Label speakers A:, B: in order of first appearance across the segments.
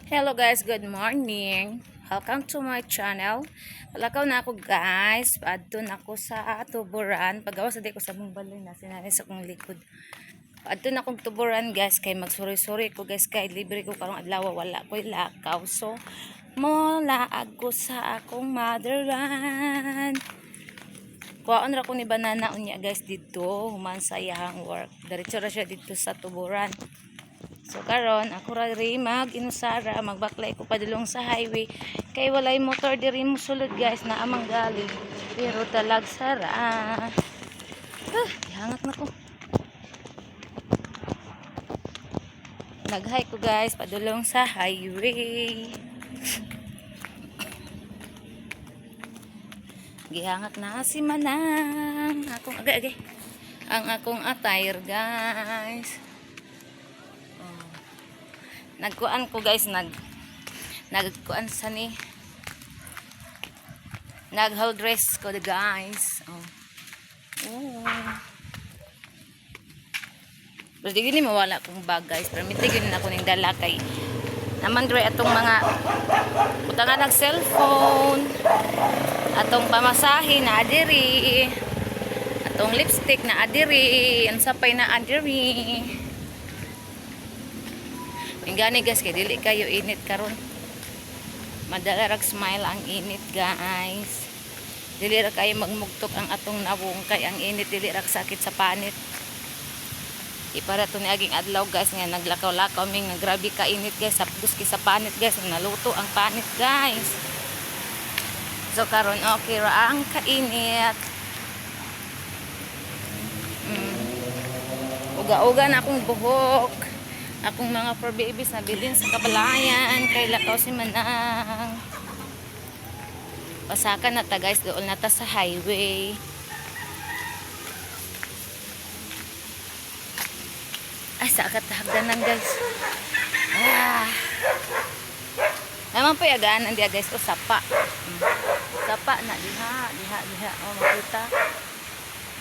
A: Hello guys, good morning. Welcome to my channel. Palakaw na ako guys. Paadto na ako sa tuburan. Pagawa sa di ko sa mong baloy na sinanay sa kong likod. Paadto na akong tuburan guys. Kay magsuri-suri ko guys. Kay libre ko karong adlaw. Wala ko'y lakaw. So, mola ako sa akong motherland. Kuhaan ra ko ni banana unya guys dito. Human sa iyang work. Diretso ra siya dito sa tuburan. So karon ako ra ri mag-inusara, magbaklay ko padulong sa highway kay walay motor diri mo sulod guys na amang gali. Pero talag sara. Hangat na ko. Nag-hike ko guys padulong sa highway. Gihangat na si Manang. Akong agay. Ang akong attire guys. Nagkuan ko guys, nagkuan sa ni nag-hold dress ko guys. Pero di gini mawala kong bag guys, pero mitigin na ako ning dala kay naman dre atong mga utangan ng cellphone, atong pamasahe na adiri, atong lipstick na adiri, ang sapay na adiri. Ingani guys, kay dili kayo init karon. Madalarag smile ang init guys. Dili ra kayo magmugtok ang atong nawong kay ang init dili ra sakit sa panit. Ipara to ni aging adlaw guys nga naglakaw-lakaw ming grabe ka init guys, sapdos ki sa panit guys, naluto ang panit guys. So karon okay ra ang kainit. Uga-uga na akong buhok. Akong mga for babies na bilin sa Kabalayan kay lakaw si Manang. Pasakan na ta guys, doon na ta sa highway. Ay, sa akatahagdanan guys. Naman pa yagaan diya guys, o sapa. Sapa na diha. O makita.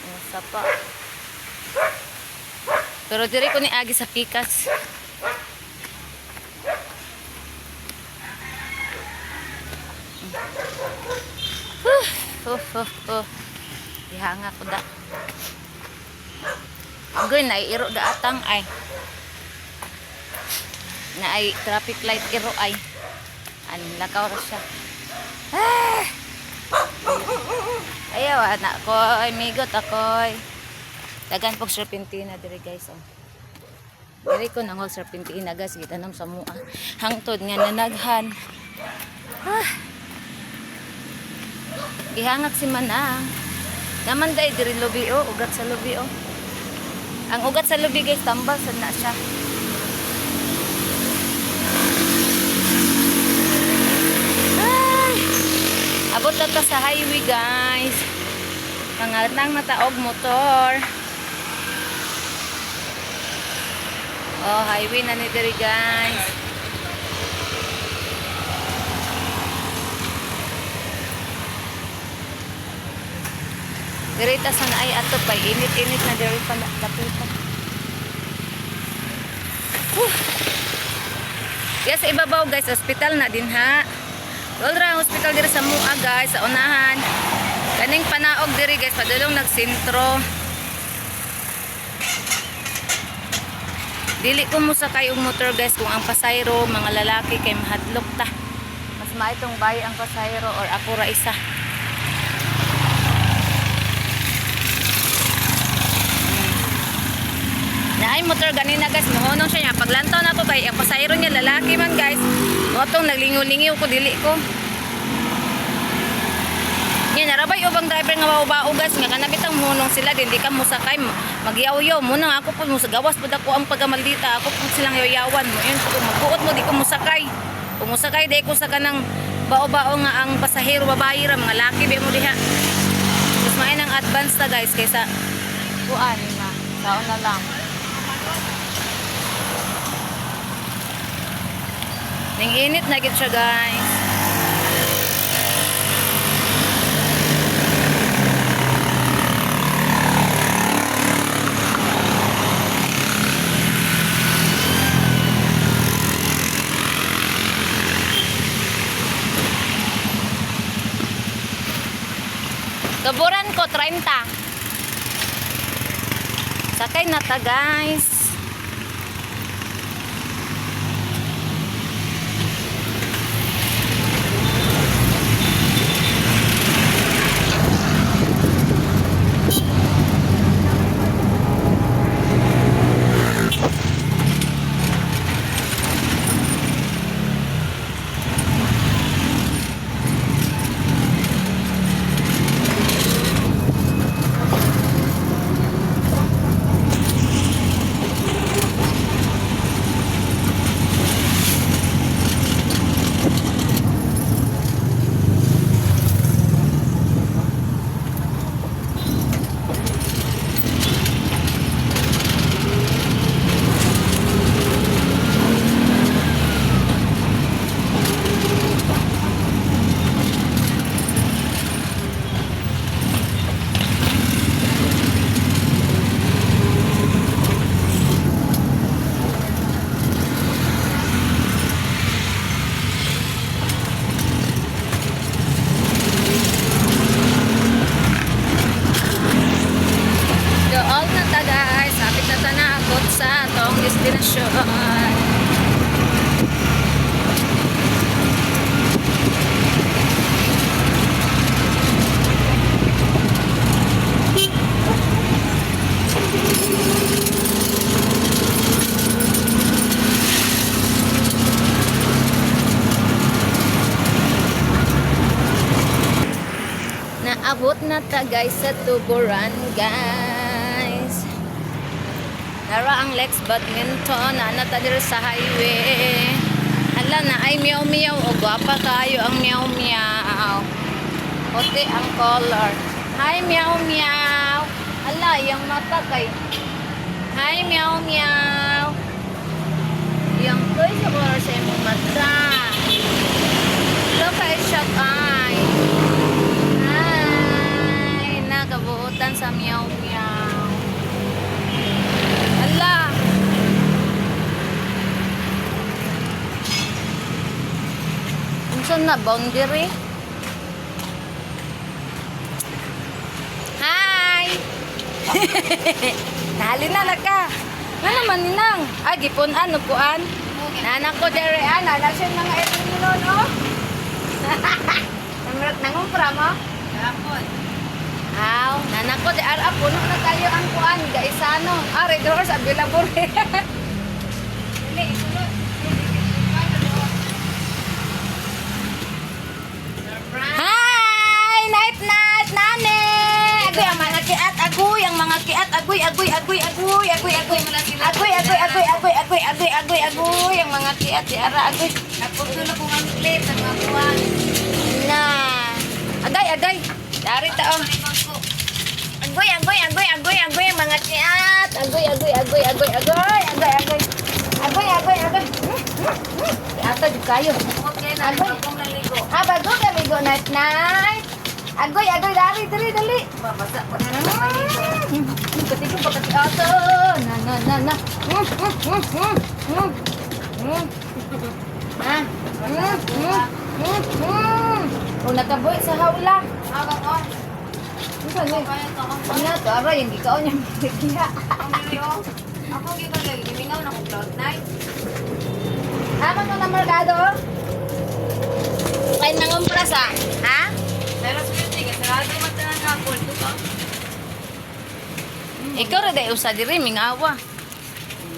A: O sapa. Pero diri ko ni agi sa pikas. Dihanga ko da. Agoy na iro da atang ay. Na ay traffic light iro ay. Lakaw ra siya. Ayaw anak ko, ay migot ako'y. Dagan pag serpentina diri guys. Diri ko nang serpentina guys, gitanam sa mua. Hangtod nga nanaghan. Ihangak si Manang. Naman day diri lubi ugat sa lubi Ang ugat sa lubi guys tambal sad na siya. Abot na ta sa highway guys. Nangatang mataog motor. Highway na ni diri guys. Diri ta sana ay ato pa init-init na diri pa dapitan. Yes, sa ibabaw guys, hospital na din ha. Wala hospital diri sa mua guys, sa unahan. Kaning panaog diri guys, padulong nagsentro. Dili ko mo sakay og motor guys kung ang pasayro mga lalaki kay mahadlok ta. Mas maitong bayi ang pasayro or ako ra isa. Naay motor ganina guys, mohonong siya niya. Paglantaw na to kay ang pasayro niya lalaki man guys. Motong naglingaw-lingaw ko dili ko. Yan, narabay ubang driver nga mabao guys, nga kanabitang munong sila, hindi ka musakay, magyaw-yaw mo na ako po, gawas po ako ang pagamaldita, ako po silang yayawan mo, yun po, magbuot mo, di ko musakay, kung musakay, di ko sa kanang bao-bao nga ang pasahero, babae ra, mga laki, di mo diha, mas main ang advance na guys, kaysa, kuan na, saon na lang. Ning init na gid siya guys. Tuburan ko 30. Sakay na ta, guys. Doon na ta, guys. Sapit na ta na abot sa atong destinasyon. Naabot na ta, guys, sa Tuburan, guys. Nara ang Lex Badminton na natadir sa highway. Hala na ay meow meow o gwapa kayo ang meow meow. Puti ang color. Hi meow meow. Hala yung mata kay. Hi meow meow. Yung toy sa color sa imong mata. Look ay shot eye. Hi. Nagabuutan sa meow meow. Hala. Unsan na boundary? Hi. Nahali na naka. Nga naman ninang. Ay, gipon ano kuan? Nanak ko dere ana. Nasyon mga etong nilo, no? Nangumpra mo? Napon. Aw, nanak ko dere ara. Puno na kayo ang kuan. Gaisano. Ah, red doors available. Dili, isulod. Hi! Night night, nane! Agoy ang mga kiat, agoy ang mga kiat, agoy, agoy, agoy, agoy, agoy, agoy, agoy, agoy, agoy, agoy, agoy, agoy, agoy, agoy, ang mga kiat, di ara, agoy. Naputo na kung ang clip, ang mga buwan. Na. Agay, agay. Dari taong. Agoy, agoy, agoy, agoy, agoy, ang mga kiat. Agoy, agoy, agoy, agoy, agoy, agoy, agoy. Agoy, agoy, agoy. Ato di kayo. Agoy. Ah, bago kamigo night night. Agoy, agoy, dali, dali, dali. Babasa pa na naman. Katigo pa kati ato. Na. O nakaboy sa haula. Abang on. Ano to? Ara, yung gikaon niya magigya. Ako gikaon, gimingaw na kong cloud night. Ama mo na merkado? Kain nangumpra sa, ha? Pero swerte ka, sarado magtanang ka, kulto ka. Ikaw rin dahil usa diri, mingawa.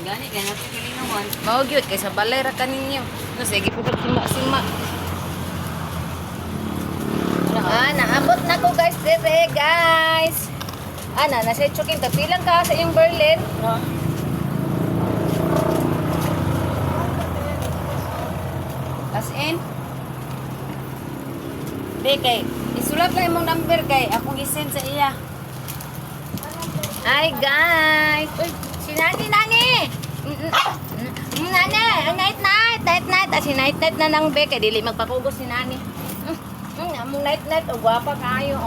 A: Gani, kaya natin kilinawan. Maugyot, kaysa balay ra ka ninyo. No, sige po sima-sima. Ah, naabot na ko guys, dire guys. Ana, nasa chuking, tapilang ka sa iyong Berlin. As in? Be, kay, isulat lang imong number kay, akong isend sa iya. Hi guys! Uy, si Nani! Nani, night night! Si night na nang be, kay dili magpakugos si Nani. Among night o gwapa kayo.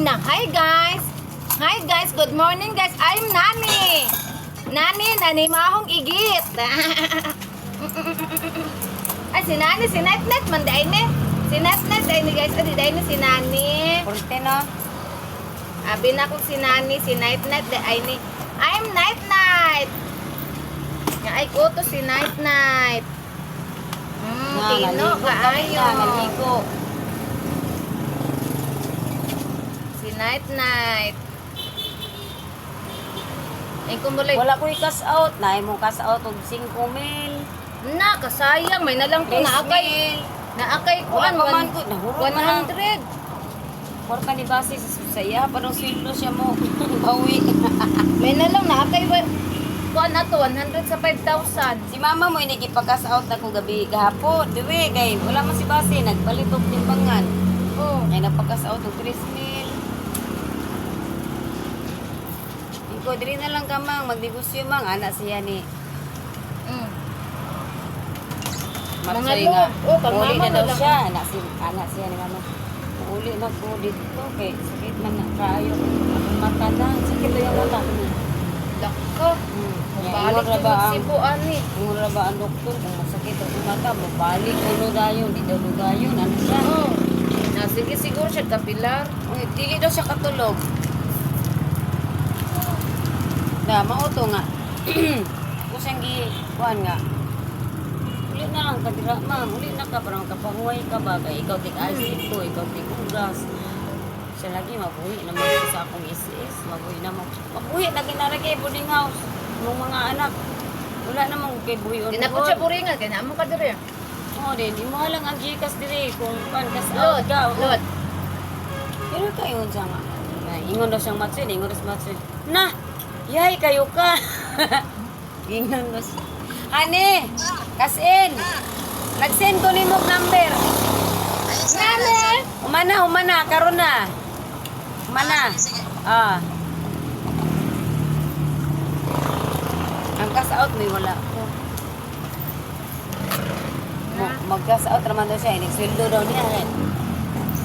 A: Na, hi guys! Hi guys, good morning guys! I'm Nani mahong igit. Ay, si Nani, si Net man day ni. Si Net day ni guys, adi day ni si Nani.
B: Porte no?
A: Abi na ko si Nani, si Night day ni. I'm Night. Nga ay ko to si Night. Tino, kaayo.
B: Naligo.
A: Si Night. Ay kumulay.
B: Wala ko i-cash out. Naay mo cash out og 5,000.
A: Na, kasayang. May nalang to naakay.
B: 3,000.
A: Naakay ko
B: Wala
A: an
B: pa man ko. Nahurot na lang.
A: 100.
B: Porta ni base sa iya. Parang sweldo siya mo. Bawi.
A: May nalang naakay. Kuan na to, 100 sa 5,000.
B: Si mama mo inigipag-cash out na ko gabi gahapon. Diwe, kay wala man si base. Nagbalik og timbangan.
A: Oh.
B: Ay napag-cash out og 3,000. Iko, diri na lang ka mang magnegosyo mang. Anak siya ni.
A: Mm.
B: Matsoy
A: Mga
B: nga.
A: loob. Oh, kang
B: Uli
A: mama
B: na daw
A: na lang.
B: siya. Anak siya ni mama. Uli na ko dito. Kay sakit man na kayo. Ang mata na. Sakit na yung mata.
A: Lako. Balik
B: Ingon ra
A: yung
B: ba ang
A: magsibo ani.
B: ingon ra ba ang doktor kung masakit ang mata, mabalik ulo dayon, di daw dayon. Ano siya?
A: Oh. Na sige siguro siya kapilar.
B: Uy, dili daw siya katulog. Da, mauto nga. Kusang gi kuan nga. Uli na lang kadira ma'am, uli na ka para makapahuway ka ba kay ikaw tik acid ko, ikaw tik ugas. Siya lagi mabuhi naman ko sa akong isis, mabuhi naman. Mabuhi na ginaragay boarding house. Mong mga anak. Wala namang kay buhi on.
A: Dinapot siya puringan kay naamo ka dire.
B: Oo, din. Di mo lang ang Gcash dire kung pan kas
A: Lord,
B: out ka.
A: Lord.
B: Pero kayo siya nga. Ingon daw siyang matsin, ingon daw sa matsin. Na! Yay, kayo ka! Ingon daw siya. Ane! Kasin! Nag-send ko ni mo number.
A: Nani?
B: Umana, karon na. Umana. Ah. Ang cash out may wala ko. Mag-cash out naman daw siya. Inig-sweldo daw niya.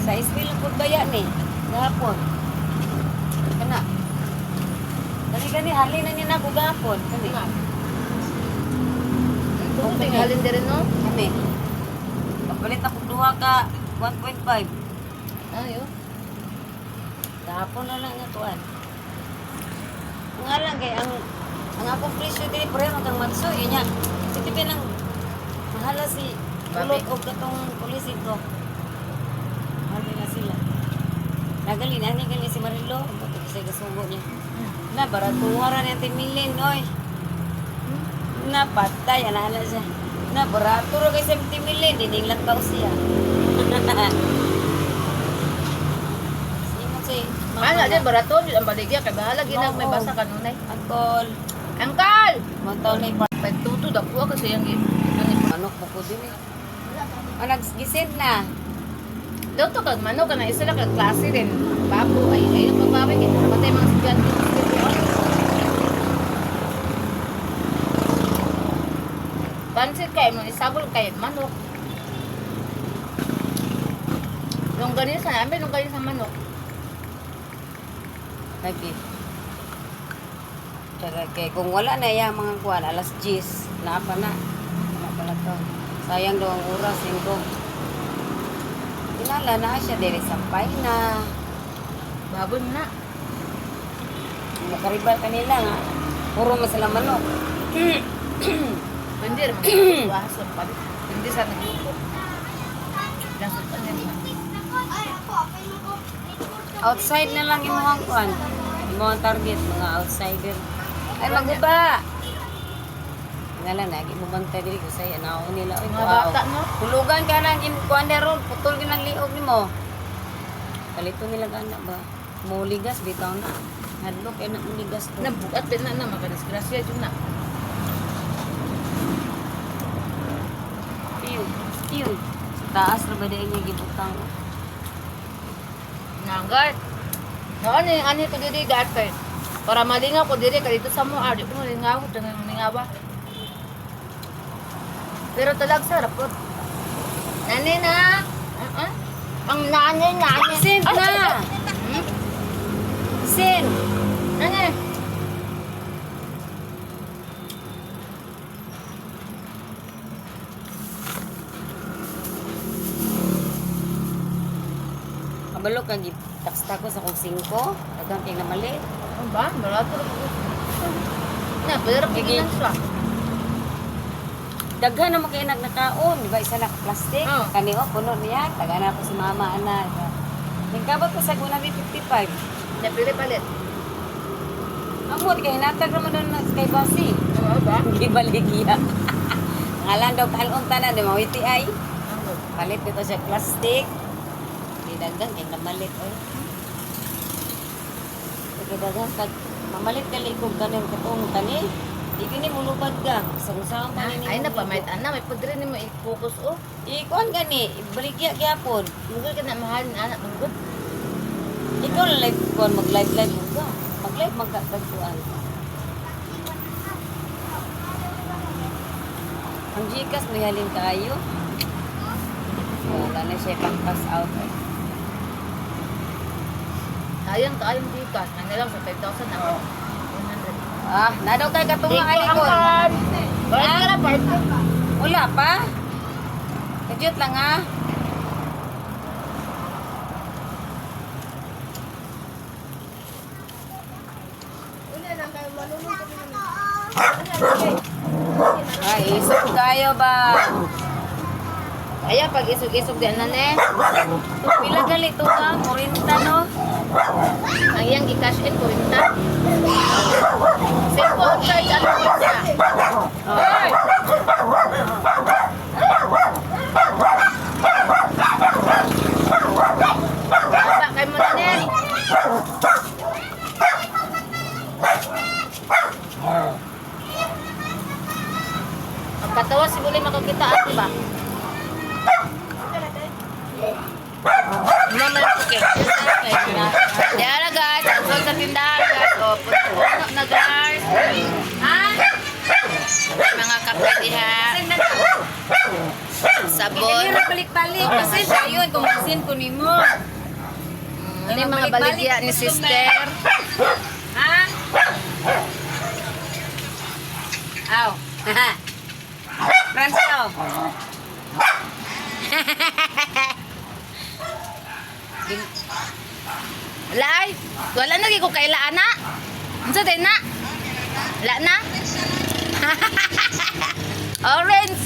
B: Sa isbil po ba yan eh? Gahapon. Kana. Gani, halin na niya na ako gahapon. Kani.
A: Kung tingalin dire no?
B: Kami. Kapalit ako duha ka 1.5.
A: Ayo.
B: Gahapon na lang nga tuan. Nga lang kay ang akong presyo dili pre kang matso inya. Si tipe lang mahala si ulot og katong pulis ito. Mahal na sila. Nagali na gali si Marilo, buto sa gasugo niya. Na baratuwa niya 10 million oy. Na patay ana siya. Na barato ra kay 70 million dining lakaw siya. Sino si
A: Ano din barato ang baligya kay bahala ginag may basa kanunay.
B: Angkol.
A: Angkal.
B: Montaw na
A: Pagtuto dako kasi ang
B: manok po ko din eh. Nag-gisend na.
A: Dito kag manok na isa lang kag klase din. Babo ay ang babae kay patay mga sigyan. Pansit kay mo isabol kay manok. Yung ganin sa namin, yung ganin sa manok.
B: Lagi. Tsaka kay kung wala na yung mga kuwan, alas 10, napa na. Wala pala to. Sayang daw ang oras, 5. Kinala na siya, dili sampay na.
A: Babon na.
B: Makaribal kanila nga. Puro man sila manok.
A: Hindi naman wason pa. Hindi sa nagluto. Lasot pa nila.
B: Outside na lang yung mga kuwan. Yung mga target, mga outsider. Ay, maguba! Ngala na, gimubantay diri ko sa'yo. Naon nila. Oy,
A: Mga bata, no?
B: Hulugan ka na, kuwan na ron. Putol ka ng liog ni mo. Kalito nila gana ba? Muligas, bitaw na. Hadlok, na muligas ko.
A: Nabugat din na makadisgrasya dyan na.
B: Tiyo. Sa taas na ba dahil niya gibutang?
A: Nangat. Noon yung ani ko diri gatay. Para malingaw ko diri ka dito sa mo ari ko malingaw dengan malingawa. Pero talag sarap po. Nani na. Ang nani.
B: Sin na! Sin!
A: Nani.
B: kabalo kag taksta ko sa kong 5, dagang kay na mali.
A: Ano ba? Barato lang ko. Na, pero
B: Gigi.
A: pigilan siya.
B: Daghan na mo kay nakaon, di ba isa na ka plastic?
A: Oh.
B: Kani puno niya, taga na ko si mama ana. Nagkabot ko sa guna 55.
A: Na, pili palit.
B: Amo di kay natag ra mo doon kay Basi.
A: Oo ba?
B: Gibaligya. Ngalan daw kalong tanan di mawiti ay.
A: Ano?
B: Palit dito siya plastic. Di daghan kay namalit oy. Di daghan pag mamalit kali kog kanin katong kani. Di kini mulubad ka. Sa pa ni.
A: Ay na pa, may ana, may pudre ni mo i-focus o.
B: Ikuan gani, baligya gyapon.
A: Mugol ka na mahal ni anak manggod.
B: Ikaw na live kuan mag-live mo ka. Mag-live magkatagpuan. Ang Gcash may halin kayo. Wala na siya pang pass out. Eh.
A: Sayang kaayong dikas, nang nilang sa 5,000 ako. 100.
B: Ah, nadaw kay katunga ay ko.
A: Bakit ka na part?
B: Wala pa. Kajut lang ah. Ay, isok kayo ba?
A: Kaya pag isog-isog din na ne,
B: Pila gali to ka? 40 no?
A: ang iyang i-cash in 40. Cellphone charge ano ba siya?
B: Ay!
A: Baba kay mo na ne. Pagkatawa siguro makakita ato ba? Mama na okay. Yan na guys, ang sol sa tindahan guys. O, puno na guys. Ha? Mga kape diha. Sabon.
B: Hindi na balik-balik. Kasi siya yun, kung masin ko ni mo.
A: Ano yung mga baligya ni sister?
B: Ha? Aw. Francio.
A: Lai, wala na ko kailaan na. Unsa din na? Wala na? Orange.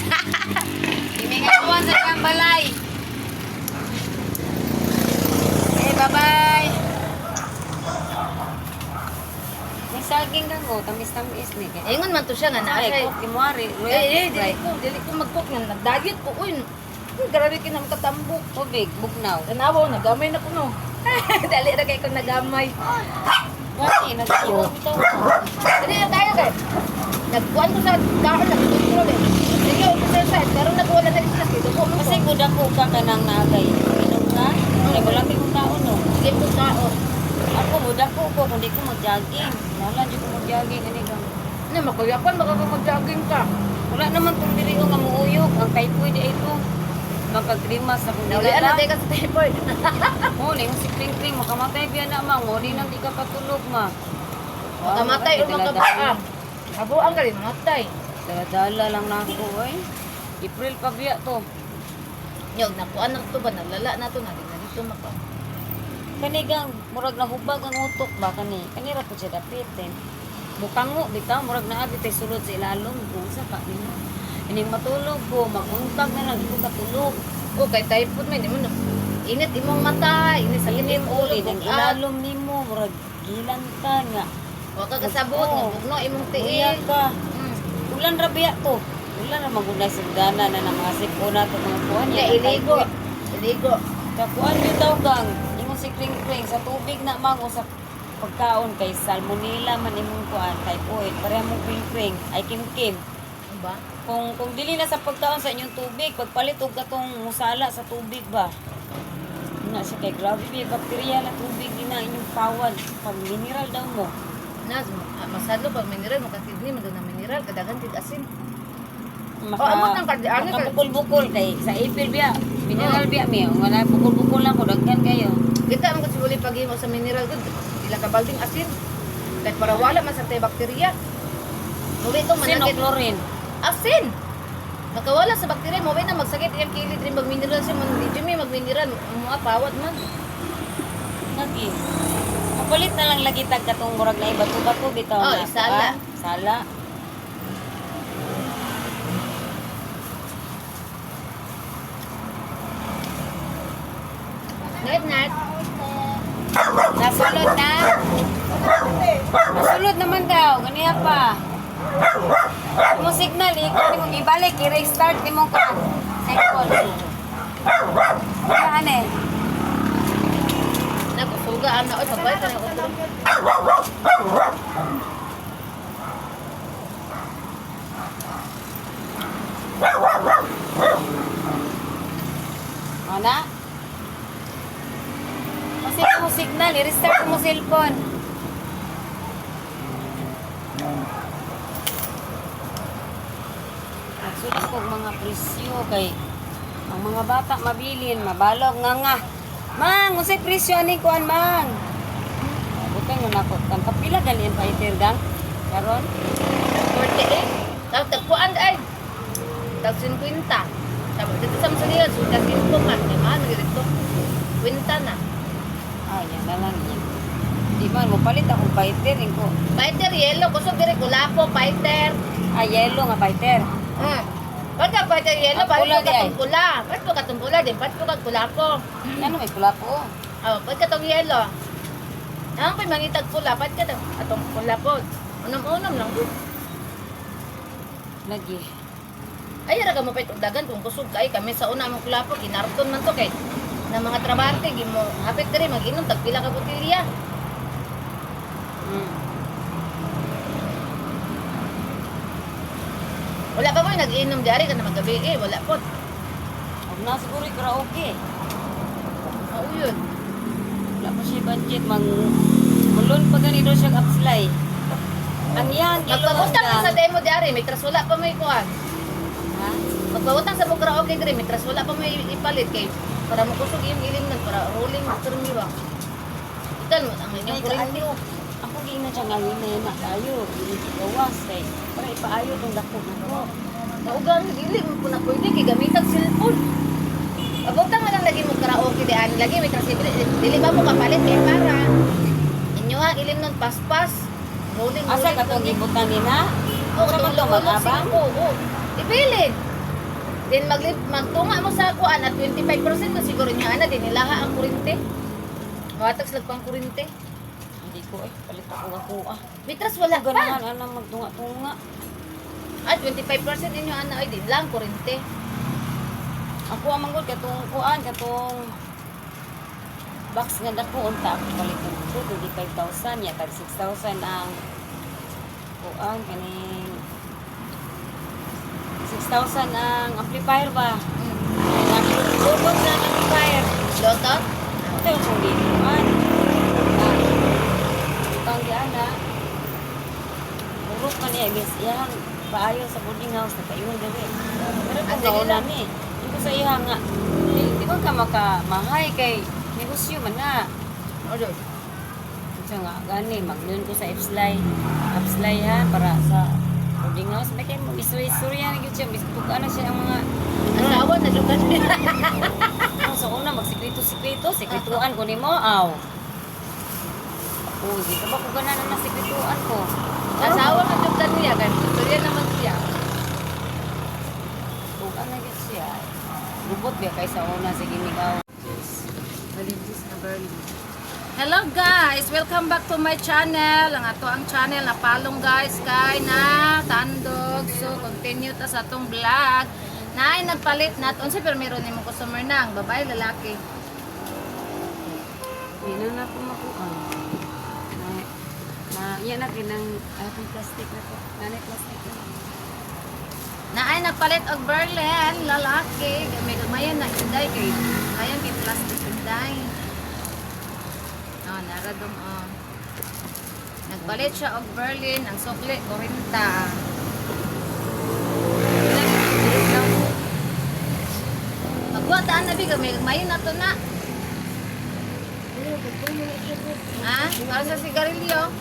B: Imingawan sa iyang balay. Okay, bye-bye. May saging ka mo, tamis-tamis ni.
A: Ingon man to siya nga na
B: Ay,
A: siya.
B: cook, imuari.
A: Dili ko mag-cook nga nag-diet ko. Uy, grabe kinam katambok.
B: Tubig, bugnaw.
A: Tanawa, nagamay na ko no. Dali na kayo kung nagamay.
B: Kasi, nag-iwan ito.
A: Dali na tayo kay. Nagkuhan ko sa kaon na kontrol eh. Sige, exercise. Pero nagkuha na tayo sa kito ko.
B: Kasi kudako ka ka ng nagay. Inom ka? Ay, wala kang taon, no?
A: Sige po kaon.
B: Ako, mudako ko, kundi ko mag-jogging. Wala, di ko mag-jogging. Ano ka?
A: Ano, makuyapan, makakapag-jogging ka.
B: Wala naman kung dili ko nga muuyok. Ang typhoid ay ito. Magkagrimas ako
A: Naulian na tayo ka sa typhoid.
B: Muli, yung si Kring Kring, makamatay biya na ma. Muli nang di ka patulog ma.
A: Makamatay o makabaa. Kabuang ka rin, mamatay.
B: Dala lang na ako, ay. April pa biya to.
A: Yung nakuha na ito ba? Nalala na ito na. Di na dito maka.
B: Kanigang, murag na hubag ang utok ba kani? Kanira po siya dapit, eh. Bukang mo, bitaw, murag na abi tay sulod sa ilalom. Kung sa pa, Ining matulog ko, maguntag na lang, di ko katulog.
A: O, kay typhoid may, di mo na. Init imong mata, init sa
B: Init
A: init
B: uli,
A: ulo,
B: nang
A: bugat.
B: ilalom ni mo, murag gilan ka nga.
A: O, kakasabot,
B: Oo.
A: nabugno imong
B: Uya
A: tiil.
B: ka. Ulan ra biya to. Ulan ra magunay sa dana na ng mga sipona to mga kuan
A: Hindi, iligo. Iligo.
B: Kakuan yun daw gang. Imong si Kring Kring sa tubig na mango sa pagkaon kay salmonella man imong kuan typhoid. Pareha mo Kring Kring ay kim-kim.
A: Ano ba?
B: Kung dili na sa pagkaon sa inyong tubig, pagpalit og katong musala sa tubig ba. Na siya kay grabe may bakterya na tubig din na inyong pawad. Pag mineral daw mo.
A: Nas, masalo pag mineral, makatidni, man na mineral, kadagan tig asin.
B: Maka,
A: amot ang kardiyan,
B: makabukol-bukol kay sa ipil biya. Mineral biya mi. Wala bukol-bukol lang ko daghan kayo.
A: Kita ang kasi pag-imo sa mineral good, ila ka balding asin. Kaya para wala man sa tayo bakterya. Mawin itong
B: Sino
A: manakit.
B: chlorine?
A: Asin! Nakawala sa bakterya, mawin na magsakit. Iyang kilid rin mag-mineral siya. Hindi may mag-mineral. Mga pawat man.
B: Lagi. Mapalit na lang lagi tag katong murag na ibato-bato bitaw
A: Oh,
B: na.
A: sala.
B: Sala.
A: Night.
B: Nasulod na. Nasulod naman daw. Ganiya pa. Mo signal, ikaw mo ibalik, i-restart ni mong kan. Cellphone. Saan eh?
A: Nagsuga ana oy pabay ka na ko.
B: Ana? Kasi mo signal, i-restart mo cellphone. Nagsulit ko mga presyo kay ang mga bata mabilin, mabalog nga. Mang, unsay presyo ani kuan mang? Butang mo na ko. Kan kapila dali pa itirgang. Karon,
A: 48. Tagpuan ay. Tag 50. Sabi dito sa Masalihan, sudah 5 man. May man dito. Kwenta na.
B: yan na lang yun. Di man mo palit akong fighter ko.
A: Fighter yellow, kusog dire kulapo fighter.
B: Yellow nga fighter.
A: Pagka fighter yellow,
B: Ang pula
A: pagka
B: di ay.
A: katong pula. Pagka katong pula din, pagka kulapo.
B: Ano may pula po?
A: Oh, pagka tong yellow. Ang ko'y mangitag pula, pagka atong pula po. Unam-unam lang.
B: Lagi.
A: Ay, raga mo pa itong dagan kung kusog kay kami sa una mong kulapo, ginarton man to kay na mga trabante, gimo hapit diri mag-inom tagpila ka botelya. Wala pa mo nag-inom diari ka na magabi wala po.
B: Huwag na siguro yung karaoke.
A: Oo yun.
B: Wala pa siya budget. Mulon pa ganito siya kapslay. Ang yan,
A: Magpabutang ka sa demo diari, may tras wala pa may kuan.
B: Ha?
A: Magpabutang sa mga karaoke diri, may tras wala pa may ipalit kay para makusog yung ilim nun, para rolling turmi ba. Ikan mo, ang inyong kurente.
B: Ako gina siya ngayon na tayo. Gawas kay. Para ipaayo itong dako na ko.
A: Naugang dili mo po na pwede kay gamitan cellphone. Pabutang na lang lagi mo karaoke di ani lagi may tras dili ba mo kapalit kay para inyo ha ilim nun paspas. Rolling.
B: Asa ka itong gibutan nina?
A: Oo,
B: Sa man ito mag-abang?
A: Oo. Ipilit. Then magtunga mo sa kuan at 25% na siguro niya ana din ilaha ang kurente. Matag slag pang kurente.
B: Hindi ko palit ako ako.
A: Mitras wala pa.
B: Ganahan anang magtunga-tunga.
A: At 25% inyo ana ay din lang kurente.
B: Ako ang manggod katong kuan katong box nga dako unta ako palit ng ito 25,000 ya tag 6,000 ang kuan kaning 6,000 ang amplifier ba. Nakilubot na ang amplifier.
A: Lotot?
B: Ito yung kung di naman. Itang di ana. Urok man niya. Yan, paayo sa boarding house. Nagpaiwan gabi. Pero kung
A: Ate
B: gawin
A: nila?
B: namin. Hindi ko sa iya nga. Di ba ka makamahay kay negosyo man na.
A: Odo.
B: Ito nga, gani. Magnoon ko sa Epslay. Epslay ha, para sa boarding house. May kayo istorya na yun siya. Bukaan na siya ang mga
A: Asawa na dugan.
B: sa una, magsikreto-sikreto, sikrituan ko ni mo, aw. Uy, di ka ba kung gana na sikrituan ko?
A: Asawa na dugan niya kan. Storya naman siya.
B: Kung ano yun siya, lubot biya kay sa una, sige ikaw. Malinis na Berlin.
A: Hello guys, welcome back to my channel. Ang ato ang channel na palong guys kay na Tandog. So continue ta sa atong vlog. Naay nagpalit nat unsa pero meron nimo customer na ang babae lalaki.
B: Hindi na po makuha. Yan natin ng atong plastic na po. Nanay plastic na.
A: Naay nagpalit og Berlin lalaki. May gamayan na inday kay ayan kay plastic inday. Oh, naradong oh. Nagpalit siya og Berlin ang sukli 40. Magbuhataan na biga, may na to na. Ha? Para sa sigarilyo.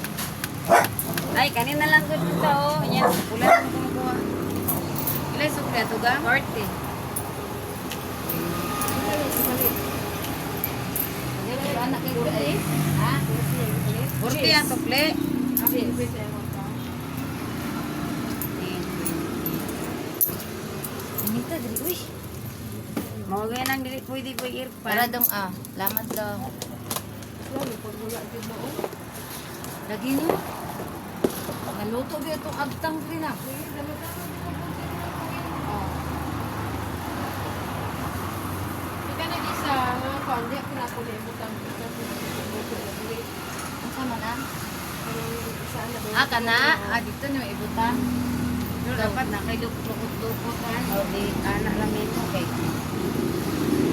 B: Ay, kanina lang ko dito, oh. Yan, pula na ito magawa.
A: Ilan sukli ato ga? 40. anak kay ay. Ha?
B: Burti ang tukli.
A: Anita diri uy.
B: Mao gay nang dili pwede ko
A: Para
B: irpan.
A: dong lamat daw. Lagi no. Naluto ba itong agtang rin ah. Ang sama na? Kana? Dito na may ibutan.
B: Pero dapat na kay lukot-lukot kan. O di anak lang nito kay.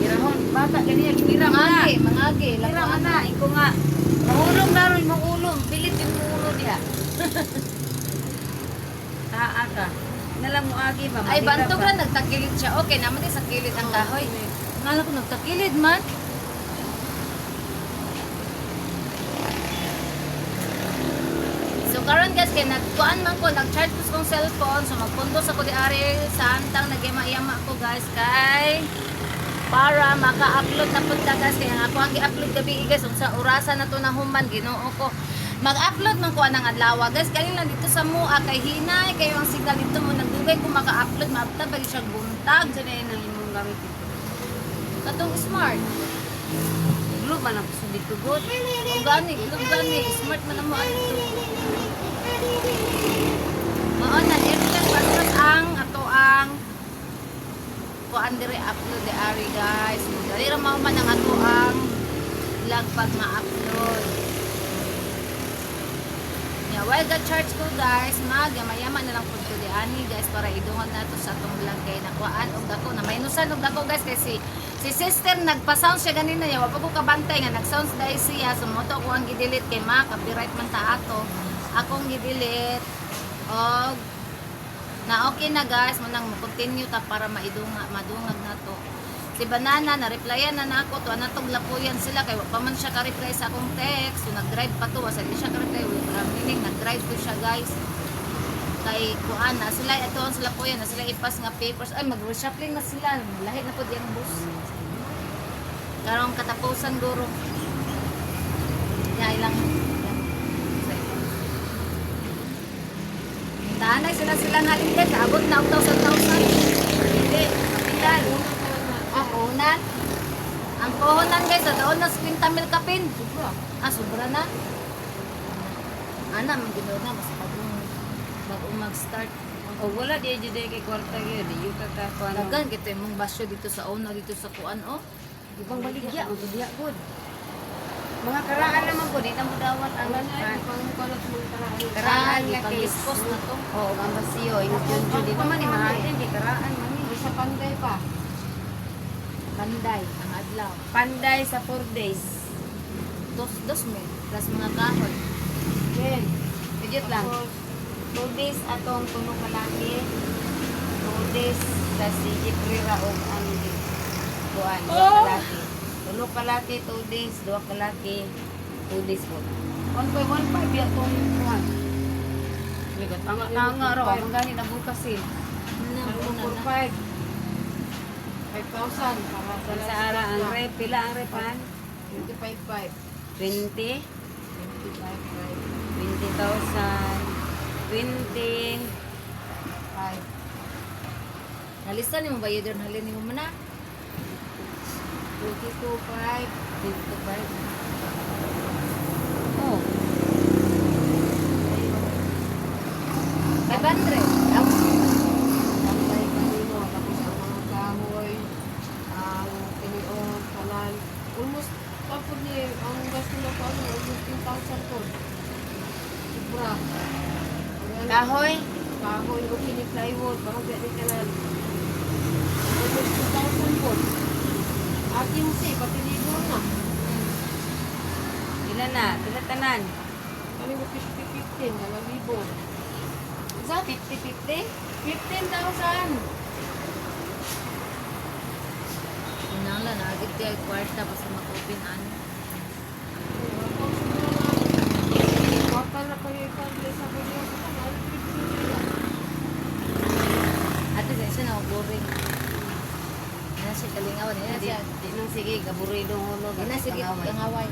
B: Irahon bata ganiya girang na.
A: Mangagi.
B: Girang na iko nga. Mahulong daron mahulong. Pilit yung ulo diha. Taa ka. Nalang mo agi ba?
A: Ay,
B: mahirap
A: bantog
B: ba?
A: lang, nagtakilid siya. Okay, naman din sa kilid ang kahoy. Ngala ko nagtakilid man. So, karon guys, kaya nagkuan man ko, nag-charge ko sa kong cellphone. So, magpuntos ako di ari sa antang nagima-yama ko guys, kay para maka-upload na punta guys. Kaya nga ako ang gi-upload gabi guys. Sa orasan na to na human, ginoo ko. Mag-upload man ko anang adlaw guys. Kaya lang dito sa mua kay hinay kayo ang signal dito mo nagdugay ko maka-upload maabta ba siya buntag
B: Sa na nang imong gamit ito.
A: katong smart.
B: Globe man ako sa dito good.
A: O gani, ilog gani, smart man mo ano to. Mao na everyday paspas ang ato ang kuan dire upload di ari guys. Dali ra mao man ang ato ang vlog pag ma-upload. Yeah, while the charge ko guys, mayaman na lang pud ko di ani guys para idungag nato sa atong vlog kay nakuan og dako na minusan og dako guys kasi si sister nagpa-sound siya ganina ya wa pa ko kabantay nga nag-sounds dai siya so mo to ko ang gi-delete kay copyright man ta ato. Akong gi-delete og na okay na guys mo nang continue ta para madungag nato. Si Banana na replyan na nako to anatong lapuyan sila kay wa pa man siya ka-reply sa akong text. So nag-drive pa to wasa di siya ka-reply meaning nag-drive to siya guys. Kay kuan na sila ato ang sila puyan na sila ipas nga papers ay mag-reshuffling na sila lahi na pud yang bus. Karong katapusan guro. Ya ilang Tanay sila halin guys, abot na og 1,000. Hindi, kapital. Unan. Ang puhunan guys, daon na 50,000 kapin. Sobra na. Ana, man ginawa na, mas bago mag-start.
B: O wala di jud kay kwarta gyud. Di ka ka kuan.
A: Dagan, kita yung basyo dito sa una, dito sa kuan, oh.
B: Ibang baligya mo to diha good. Mga karaan naman po, di na mo dawat ang karaan nga kay
A: Pag-dispose na to.
B: Oo, ang basiyo. Ingat yun yun. Di naman ni mahalin, di karaan man ni. Sa panday pa.
A: Panday, ang adlaw.
B: Panday sa 4 days.
A: Dos me, plus mga kahoy.
B: Yan. Pidit lang. 2 days atong tuno kalaki. 2 days sa si Jiprira o ang kuan. 2 kalaki. Tulo kalaki, 2 days. 2 kalaki, 2 days po. 1.15 ya itong kuhan. Tanga ro. Ang gani na bukasin.
A: Una na.
B: 5,000 para sa ara ang rep. Pila ang repan?
C: 25,500.
B: 20?
C: 25,500.
B: 20,000. 20.
A: Nalista ni mo ba yun? Halin ni mo muna.
C: 22,500.
B: 22,500. Oh.
A: 500.
C: Pantay kanino. Tapos ang mga kahoy, ang tiniog, kalan. Almost, tapos ni, ang gasto na po, almost 10,000 po. Sobra. Ayan,
B: Kahoy?
C: Kahoy, o pini-plywood, parang gani kalan. Almost 2,000 po. Akin si, pati libo na.
B: Ilan na? Pila tanan?
C: Kami mo 50-15, 2,000.
B: Sa 50-50?
C: 15,000!
A: Unang lang, nagit kaya kwarta pa sa mag-open ano.
C: Kwarta na kayo i-publish sa video sa kanal.
A: Ate, kasi na boring. siya kalingawan. Ina siya.
B: Di nang sige, kaburidong ulo.
A: Ina sige, kangaway.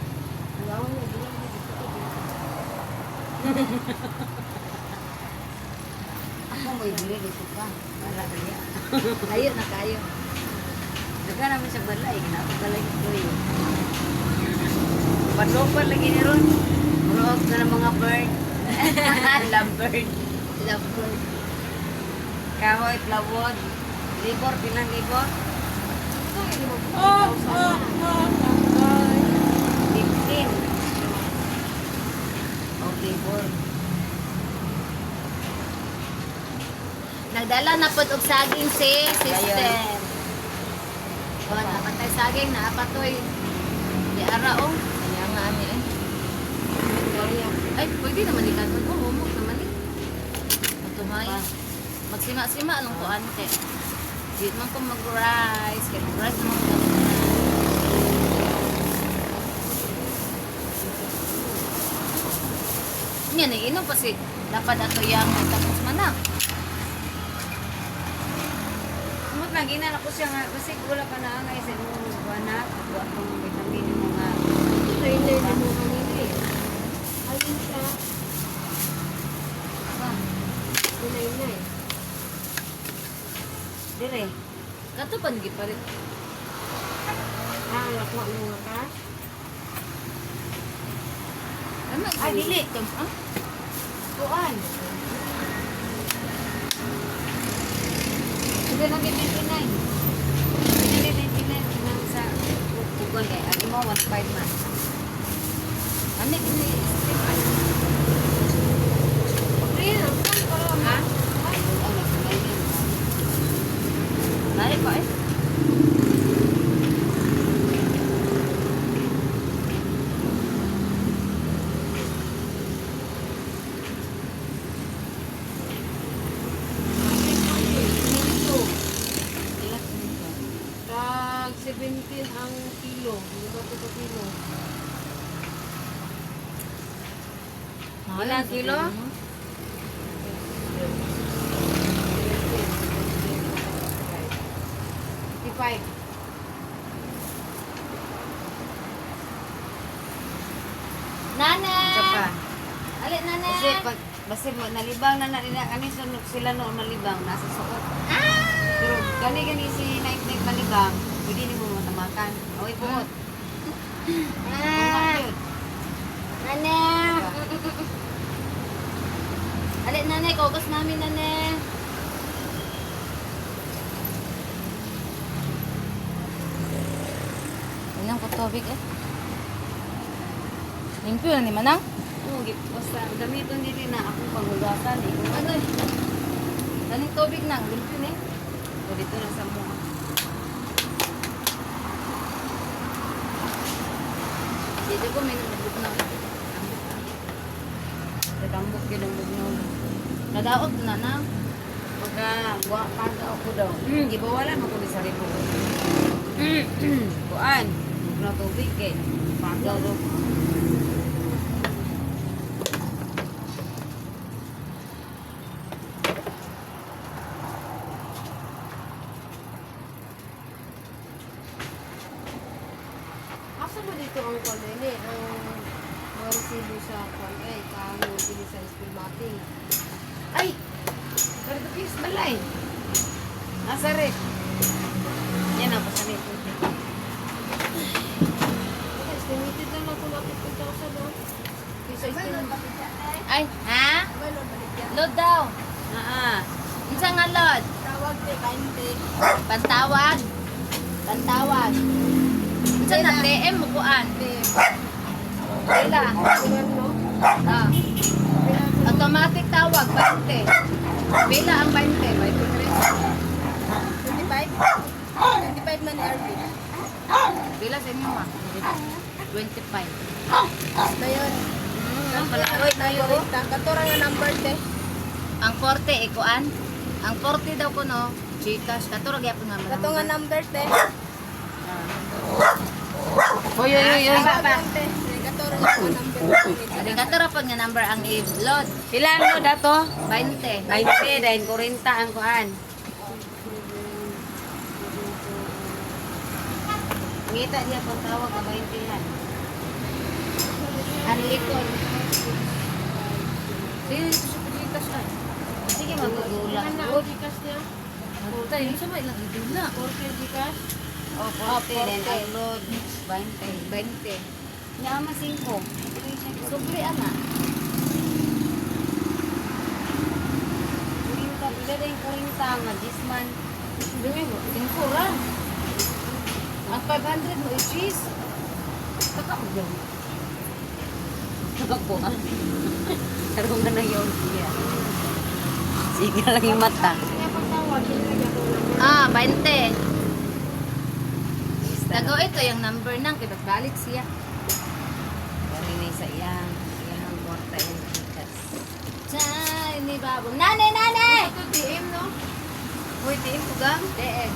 C: Ngawan na, di lang dito.
B: Ako may dili dito pa. Wala kaya.
A: Layo na kayo.
B: Daga naman siya balay. Kinakabalay ko eh. Padlopan lagi ni Ron. Murag na ng mga bird. Lovebird.
A: Lovebird.
B: Kahoy, plawod. Libor, pinang libor.
C: Ito, hindi mo
B: 15. Okay, libor.
A: Nagdala na po og saging si sister. O, napatay saging na apatoy. Di ara o. Kaya nga ani eh. Ay, pwede naman ikan mo. Humok naman eh. Matumay. Magsima-sima lang ko ante. Di man ko mag-rice. Kaya mag-rice naman ko. Yan, inom kasi dapat ato yung tapos manak.
B: Sumot na, ginala ko siya nga. Kasi wala pa na angay sa mga buwana. Buwa itong vitamin yung mga...
C: trailer na mo kanina eh. Alin siya? Tunay na eh.
B: Dire.
A: Kato pa nagi pa rin.
C: Nakuha mo nga cash?
A: Ano?
B: Ay, dili.
A: Ah?
B: Kuan. Hindi na 29. Hindi na 29. Nang sa tugon kay. Ano mo, 1.5 man.
A: Ano ini?
C: Ayun, ang saan para
A: Ha?
B: Ay, ang nagkulay din.
A: Nari pa eh.
C: Tag 17 ang kilo. Hindi ba ito kilo?
A: Ilang kilo?
C: 55.
A: Nane!
B: Ito pa.
A: Ali, nane!
B: Kasi pag basta mo nalibang na kami sunod sila no nalibang nasa suot. Pero gani si Night malibang, pwede ni mo matamakan. Oy buot.
A: Ah! Nane! Ali, nane! Kokos namin, nane! Ilang ko tubig eh. Limpyo na ni Manang.
B: Oo, basta gamiton dili na akong panghugasan eh.
A: Ano eh? Daling tubig nang, limpyo ni.
B: O dito na sa mga.
A: Dito ko may nabuk na.
B: Tatambok yun ang mugnog.
A: Nadaot na na.
B: Pagka pagka ako daw. Gibawalan mo ko ni sa ribo. Kuan, mugnaw tubig kay. Pagaw daw.
C: Asa ba dito ang kanini? Ang mga resibo sa kwan eh. Kano bili sa spill mapping.
B: Ay! Karito please, balay. Nasa rin. Yan ang pasanay po.
C: Estimated lang ako na 50,000 no? Kaysa estimated.
A: Ay, ha? Load daw. Isa nga load.
C: Tawag te, kainte.
A: Pantawag. Pantawag. Isa na TM mukuan. Pila.
C: Ilan no?
A: Ah. Automatic tawag, 20. Pila ang 20?
C: 25? 25 man RV.
A: Pila sa inyo ma? 25.
C: Na yun.
A: Ang palaroy tayo.
C: Katura nga number te.
A: Ang 40 ikuan. Ang 40 daw ko no. Gcash. Kato gyapon nga.
C: Kato nga number te.
B: Hoy, hoy, hoy, hoy.
C: Tawag te. Katura nga number.
A: Adi kato ra pag nga number ang i-load.
B: Pila no dato?
A: 20.
B: 20, dahil 40 ang kuan. Pangita dia pagtawag ka 20 yan. Ang likod.
A: Sige, ito sa Pilipinas ay.
B: Sige, magugula.
C: Ano ang Gcash niya?
A: Tayo, yung sabay lang idula.
C: 4K Gcash?
B: O, 40, then upload. 20.
A: 20.
B: Nyama 5.
A: Sobre, ana.
B: Kurinta, pila na yung kurinta, majisman.
A: Dumi mo, 5 ra. Ang 500 mo, i-cheese.
B: Kaka mo yun. Nakakuhan. Tarungan na yun siya. Sige lang yung mata.
C: Kaya pagtawag, nilagyan ko lang.
A: Ah, 20. Tago ito yung number nang kaya balik siya.
B: Kari na sa iyang kwarta yung kitas.
A: Chay, ni babo. Nane, nane!
C: Ito TM, no?
B: Uy, tiim ko gang?
A: Deeg.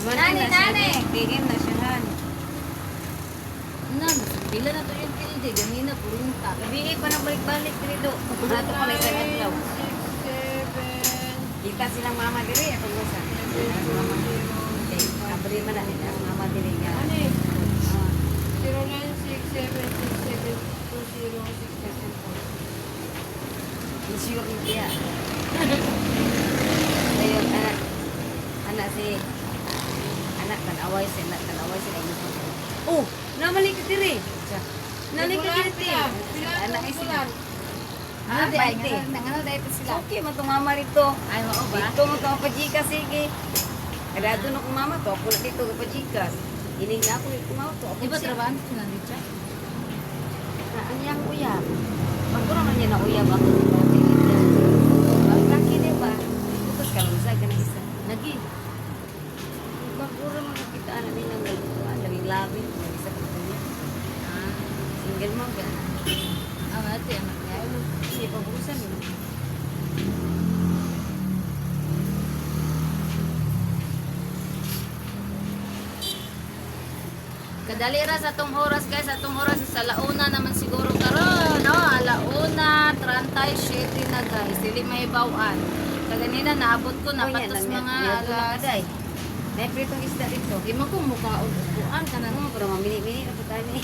B: Nani, nani! Tiim na siya han.
A: Nan, pila na to yung tilde. Ganina, purinta.
B: Ibigay pa na balik-balik dito. Nato ko na isang adlaw.
C: 6, 7,
B: Kita silang mama diri ako gusa. Okay, kabri man na nila ang mama diri nga.
C: ano eh?
B: Ah,
C: 0967672067.
B: isyo ko niya. Ayun, anak si anak tanaway sila imo. Oh, namali ka diri. Nali ka diri. Anak ay sila. Ah, baite.
A: Nangano dahil sila.
B: Okay, man tong mama rito.
A: Ay, oo ba?
B: Dito mo to pajika sige. Kada doon ako mama to, ako na dito pajikas. Ining na ako kumaw to.
A: Di ba trabahan ko na dito?
B: Ang yang uyab. Pagkura man niya na uyab ako. Laki di ba? Tapos ka lang sa ganang isa.
A: Lagi.
B: Pagkura man kita na din ang galutuan. Labing labing. Isa pa niya.
A: Ah,
B: Single mom ka.
A: ang ate, anak niya.
B: Hindi pa burusan mo.
A: Kadali ra sa atong oras guys, atong oras sa launa naman siguro karon, no? Alauna, 37 na guys. Dili may bawaan. Kaganina naabot ko na patos mga alas.
B: May pritong isda dito.
A: Di man ko mukhaon upuan ka na
B: Ano, pero mamini-mini na po tayo ni.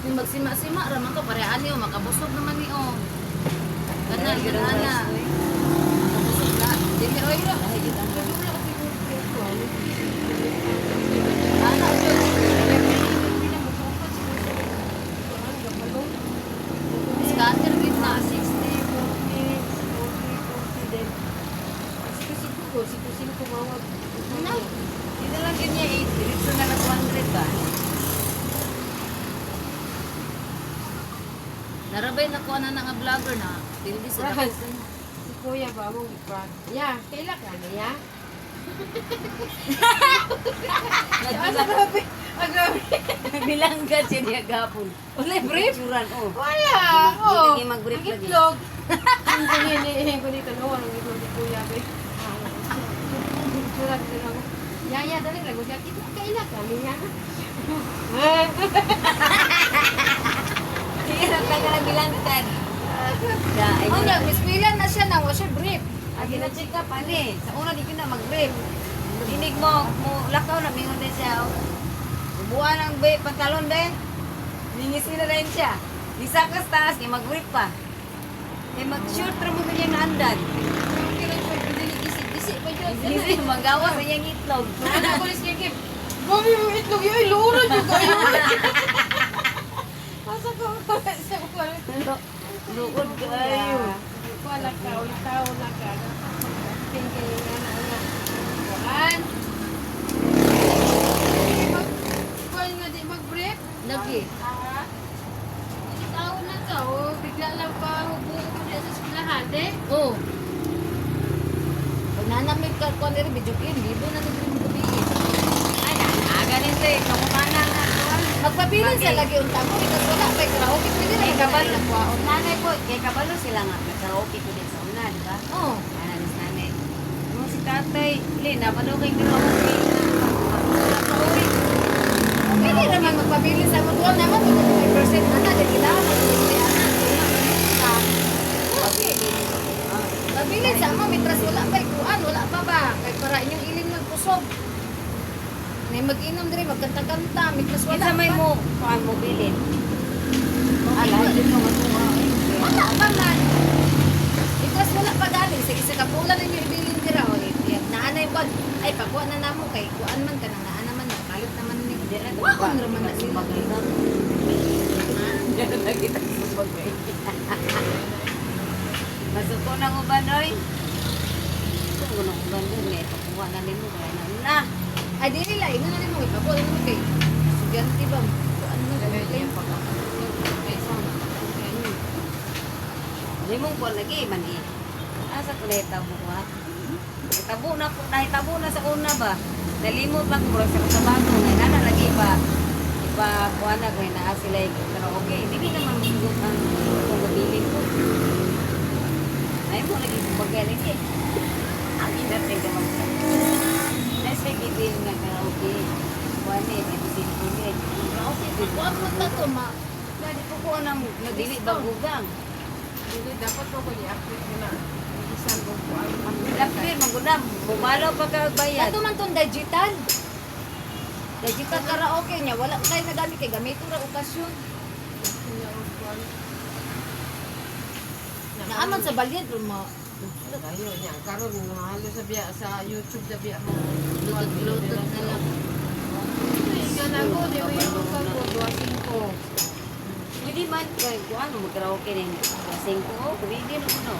A: Yung magsima-sima ra man ko parehan niyo makabusog naman ni oh. Kana
B: Ay,
A: yun
B: ganun
A: ana.
B: ba, Soy?
A: Makabusog na. Dili oy ra. Ay yun ana. Ana yun. Scatter gid na 60.
B: Dito lang yun niya 8. Dito na na 200 ba?
A: Narabay na ko ana nga vlogger na. Dili sa
C: Right. Si Kuya ba mong ipan? Ya, kailan ka na ya? Asa grabe? Ah, grabe.
B: Bilangga siya niya gapon.
A: Ulay brief.
B: Picturan, oh.
C: Wala.
B: Hindi
C: Oh.
B: mag-brief
C: Ang
B: lagi.
C: itlog. Ang hinihingi ko dito. No, walang itlog ni Kuya. Be. Surat ko lang. Ya, dali lang. Kailan ka na ya?
B: Sige, nagtaga na bilanggan. Ya, ay
A: Oh, ya, Miss Milan na siya na wa siya brief.
B: Agi na check up ani. Sa una di ko na mag-brief. Dinig mo lakaw na mingon din siya. Oh. Bubuan ang pantalon din. Ningis na rin siya. Isa ka sa taas, ni mag-brief pa. Eh mag-short ra mo ganyan na andan.
A: Dili-disi pa jud.
B: Hindi magawa sa iyang itlog.
C: Ano ko ni Skip? Mami, yung itlog yun. Luro nyo kayo. Asa ko sa upan.
B: Luod kayo.
C: Wala ka, ulitaw na ka. Tingin nga na. Kuhan. Kuhan nga di mag-brief.
A: Lagi.
C: Tao na ka, oh. Bigla lang pa hubuo mo dyan sa eskwelahan, eh.
A: Oh. Pag nanamit ka ko ni video game, libo na nito mo gabi.
B: Ay, aga rin to eh. Kamukana nga.
A: Magpabilin sa lagi unta mo because wala pa karaoke pwede na
B: Kay
A: kabalo.
B: kabalo. Nanay po, kay kabalo sila nga. Nagkaraoke ko din sa una, di ba?
A: Oh.
B: Ano ni nanay? Ano si tatay? Li, napalo kay karaoke.
A: Pwede naman magpabilin sa mutual naman kung may percent na dahil kailangan magpabilin na. Okay. Pabilin sa mo mitras wala pa ikuan, wala pa ba? Kay para inyong iling magkusog. May mag-inom diri, magkanta-kanta, may plus wala.
B: Kinsa may
A: pa.
B: mo kuan mo bilin. Ala, yun yung matuwa.
A: Wala pa man. Itras wala pa galing. Sige, sa kapulan ninyo ibilin dira. O, naanay ba? Ay, pakuha na namo kay kuan man ka na. Naan naman, nakalit naman ni. Waon raman na sila.
B: Nakita ko sa bagay. Masuko na ko ba, Noy? Masuko na ko ba, Noy? Pakuha na nimo kaya na.
A: Ay, di nila. Ino na rin mo. Ipakuha mo kay. Suganti ba? Kuan mo.
B: Hindi mong kuha lagi, mani. Asa ko na itabo ko, ha? Itabo na po, nahitabo na sa una ba? Nalimot lang ko sa kasabato. Ngayon na lagi ba? Iba, kuha na ko, naa sila yung karaoke. Hindi naman masugot ang kung mabiling ko. Ay mo lagi kong bagay eh. Ang inating ka magsa. Nasa kitin nga karaoke. Kuha na, ito sinipinit. Karaoke,
A: Kuan mo ta to, ma.
B: Dali ko kuha na mo, nadili bagugang.
C: Hindi, dapat po ko i-update mo na. Isang ko po ang
B: Lapir, magudam. Bumalaw pa ka bayad.
A: Ato man tong digital. Digital karaoke niya. Wala kayo nagamit kay gamito ra okasyon. Naaman sa balyad ro mo.
C: Tayo niya. Karon halo sa biya sa YouTube sa biya mo.
A: Bluetooth na lang.
C: Nga na ko, di mo yung pagkukuwasin ko.
B: Pwede man, kung ano, mag-karaoke rin. Kasing ko, oh, pwede na ko, no?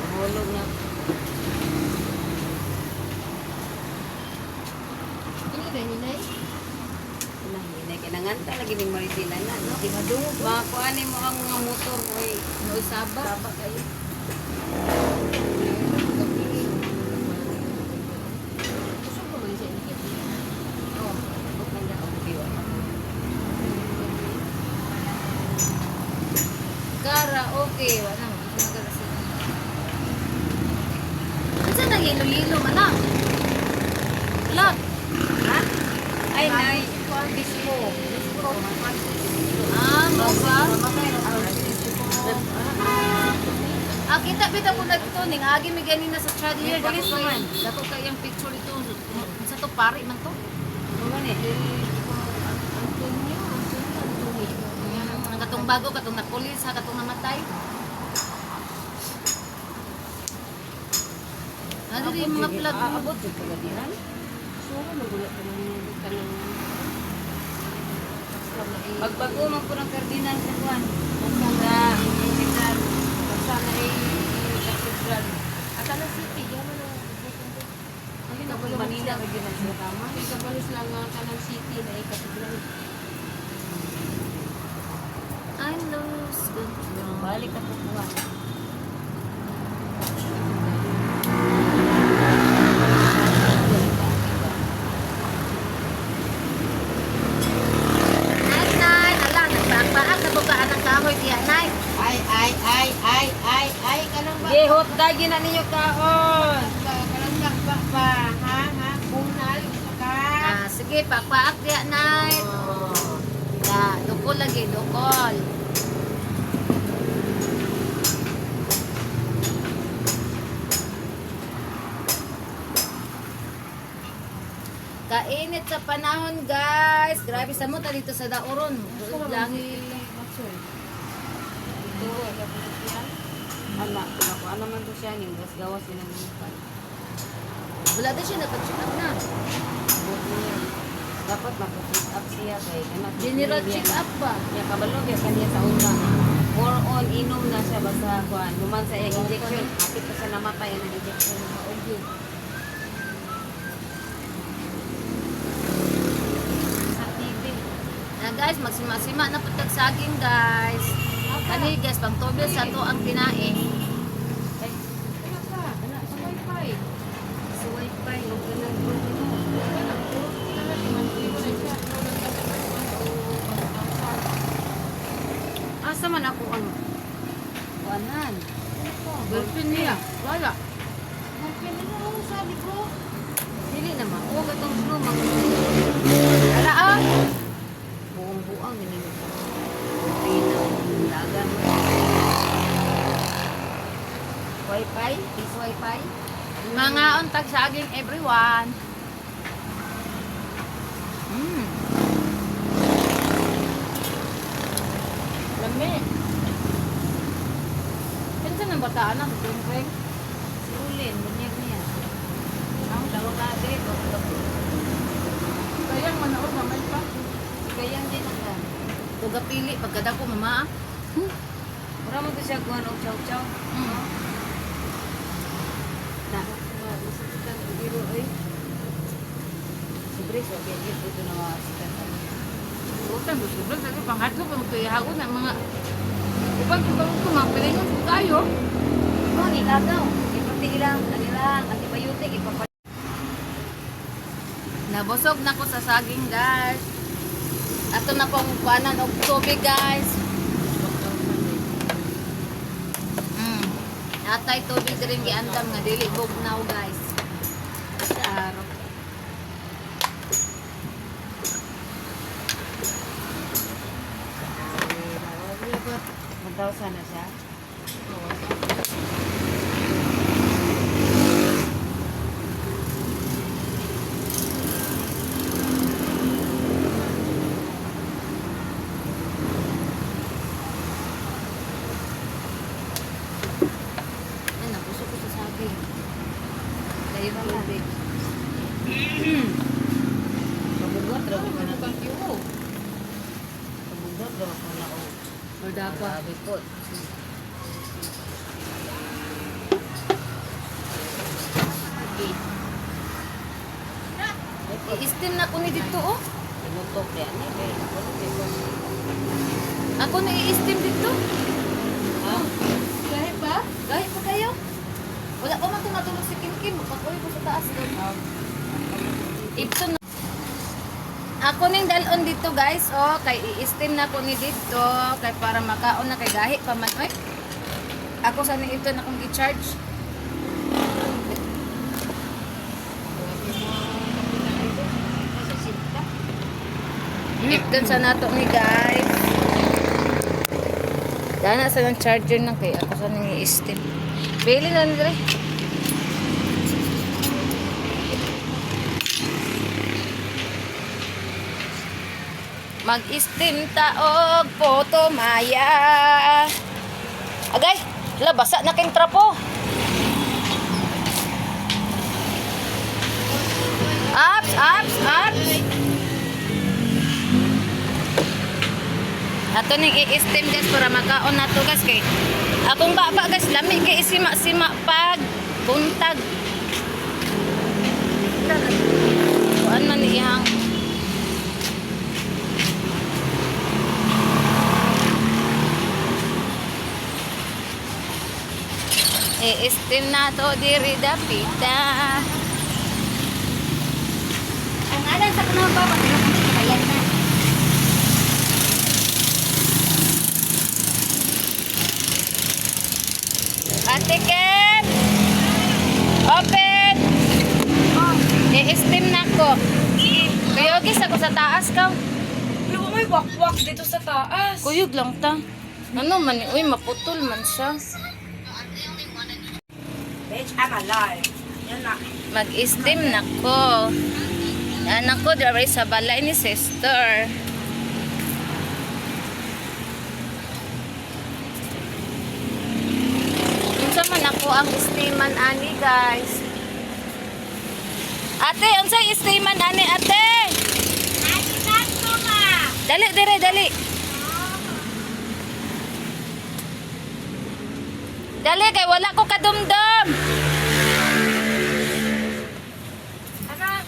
B: Mahulog na.
C: Ini rin, inay.
B: Hindi, kinanganta lagi ni Marisila na, no?
A: Di madungog ba?
B: Mga kuhanin mo ang mga motor, oy.
A: Noy saba.
B: Saba kayo.
C: Gusto ko man siya inikit.
B: Oh, huwag na niya, okay, wala.
A: Karaoke. Wala mo. Ito magagasin. Ano nang hilo-hilo man na? Look.
B: Ha? Ay, nay. Disco. Disco.
A: Mo ba?
B: Ah,
A: Kita bitaw ko na ito. Ning agi mi ganina sa chandelier.
B: May palis man.
A: Dato kayang picture ito. Sa to pari man to.
B: ano man eh?
A: Ang katong bago, katong napulis, ha, katong namatay. Ano rin yung mga plug mo?
B: Abot yung pagadihan.
C: So, nagulat ka ng kanang
B: Pagbago man po ng kardinal sa kuwan. Sa integral.
C: sana ay cathedral. At ano city, yaman ang
B: Ayun ako Manila regional sa tama.
C: Ay, kabalos lang ang kanang city na ay cathedral.
A: I lose control.
B: Balik ka po kuwan.
A: Nay, nay, ala, nagpaak na bukaan ng kahoy diya, nay.
C: Ay, kanang ba?
B: Gihot dagi na ninyo kaon.
C: Kanang sakba pa, ha? Bunal, ka.
A: Sige, pakpaak diya, nay. Ya, dukol lagi, dukol. Kainit sa panahon, guys. Grabe sa muta dito sa Dauron. Langi.
B: Anak, kuha naman to siya ning gawas din ang mga.
A: Wala din siya napag-check up na.
B: Dapat mag-check up siya kay anak.
A: General check up ba?
B: Ya kabalo ya kaniya sa una. More on inom na siya basta kuan. Numan sa iyang injection, hapit pa siya namatay ang injection. Okay. Sa TV.
A: Na guys, magsima-sima na putag saging, guys. Kani guys, pang tobil sa to ang kinain.
B: Ay,
C: Ano ka? Anak sa wifi.
B: sa wifi yung kanang asa man ako ang kuanan.
A: Girlfriend niya. Wala.
C: Sabi ko.
B: Dili naman. O gatong snow mang
A: Wala ah.
B: buong-buang din yung pinaw dagan. Wifi, is wifi.
A: Mga untag saging everyone. Mm. Lami. Kansa nang bataan na sa Jengkreng?
B: Si Ulin, bunyag niya. Ang tawag na dito.
C: Kaya manaog mamay pa.
B: Kayang din ang dan.
A: Tuga pili pagkadako mama.
B: Mura mo to siya kuhan og chow-chow.
A: Mm.
B: Na.
C: Masasitan ang biro ay.
B: Sobre so kaya dito na mga sikat.
C: Bukan busublan tapi panghatlo pa magtuyahago na mga ibang ko mga pilingon ko kayo.
B: Oh, gigagaw. Ipati ilang, kanilang, antibiotic, ipapat.
A: Nabusog na ko sa saging, guys. Ato na pong kuanan og tubig, guys. Atay tubig rin giandam nga dili bugnaw, guys. Sa araw.
B: Magdaw sana siya.
A: Ay, nabusog ko sa saging.
B: Kayo ba lang? Kabugat raw ko na. Kabugat raw ko na.
A: Or dapat.
B: Sabi po.
A: I-steam na ko ni dito, oh.
B: Inutok yan.
A: Ako na i-steam dito.
B: Ha?
C: Kahit ba?
A: Gahit pa kayo. Wala pa man ito natulog si Kim Kim. Magpakuloy ko sa taas doon. Ipson na. Ako ning dalon dito, guys. Oh, kay i-steam na ko ni dito. Kay para makaon na kay gahi pa man. Oy. Ako sa ni ito na kong i-charge. Ipton sa nato ni guys. Dana sa ng charger nang kay ako sa nang i-steam. Bili na nila. Mag-steam taog photo maya. Agay, labasa na king trapo. Ups, ups, ups. Ato ning i-steam guys para makaon na to guys kay akong baba guys lami kay isima-sima pag buntag. Kuan man iyang i-steam na to diri dapita.
B: Ang alam sa kanang baba, pero kami kakayan na.
A: Ate Ken! Open! I-steam na ko. Kuyogis ako sa taas ka.
C: Ano may wakwak dito sa taas?
A: Kuyog lang ta. Ano man, uy, maputol man siya.
C: Bitch, I'm alive. Yan na.
A: Mag-steam na ko. Anak ko, dari sa balay ni sister. Unsa man ako ang steaman ani, guys. Ate, unsay steaman ani, ate? Dali, dire, dali. Dali, kay wala ko kadumdum.
C: Ana,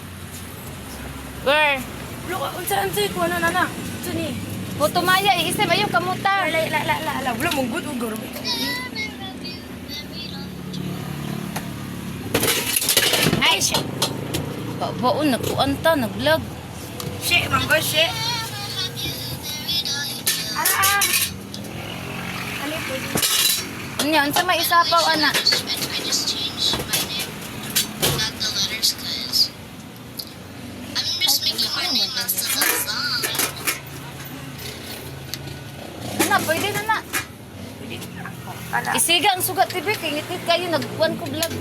A: Girl,
C: look, unsa ko na nana. Unsa ni?
A: Putumaya, i-steam ayo kamuta.
C: La. Wala mong good ugor.
A: Ay, siya. Baon, nagkuanta, nag-vlog.
C: Shit, manggo, shit. Ara. Ano po?
A: Ano yan? Sa may isapaw, anak.
D: I just changed my name. Not the letters, cause I'm just making my name as a song.
A: Ana, pwede na na. Isiga ang sugat TV, kay ngitit kayo, nagkuhan ko vlog.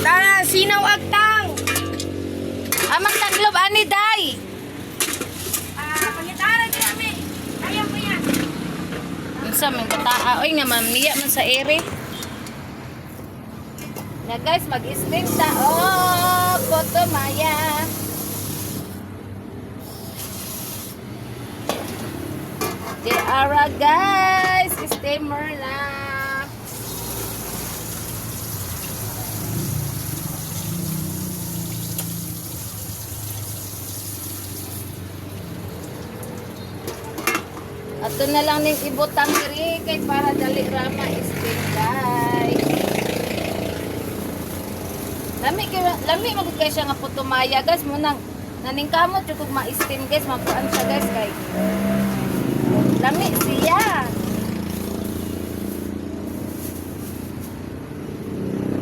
C: Tara, sinaw agtang.
A: Amang taglob, ani, day. unsa may bataa. Oy nga mamiya man sa ere. Na guys, mag-steam ta. Oh, Puto Maya. Di ara guys, steamer lang. Ato na lang ning ibutang diri kay para dali ra ma-steam guys. Lami magud kay siya nga Puto Maya guys mo nang naningkamot jud kog ma-steam guys, magkuan siya guys kay lami siya.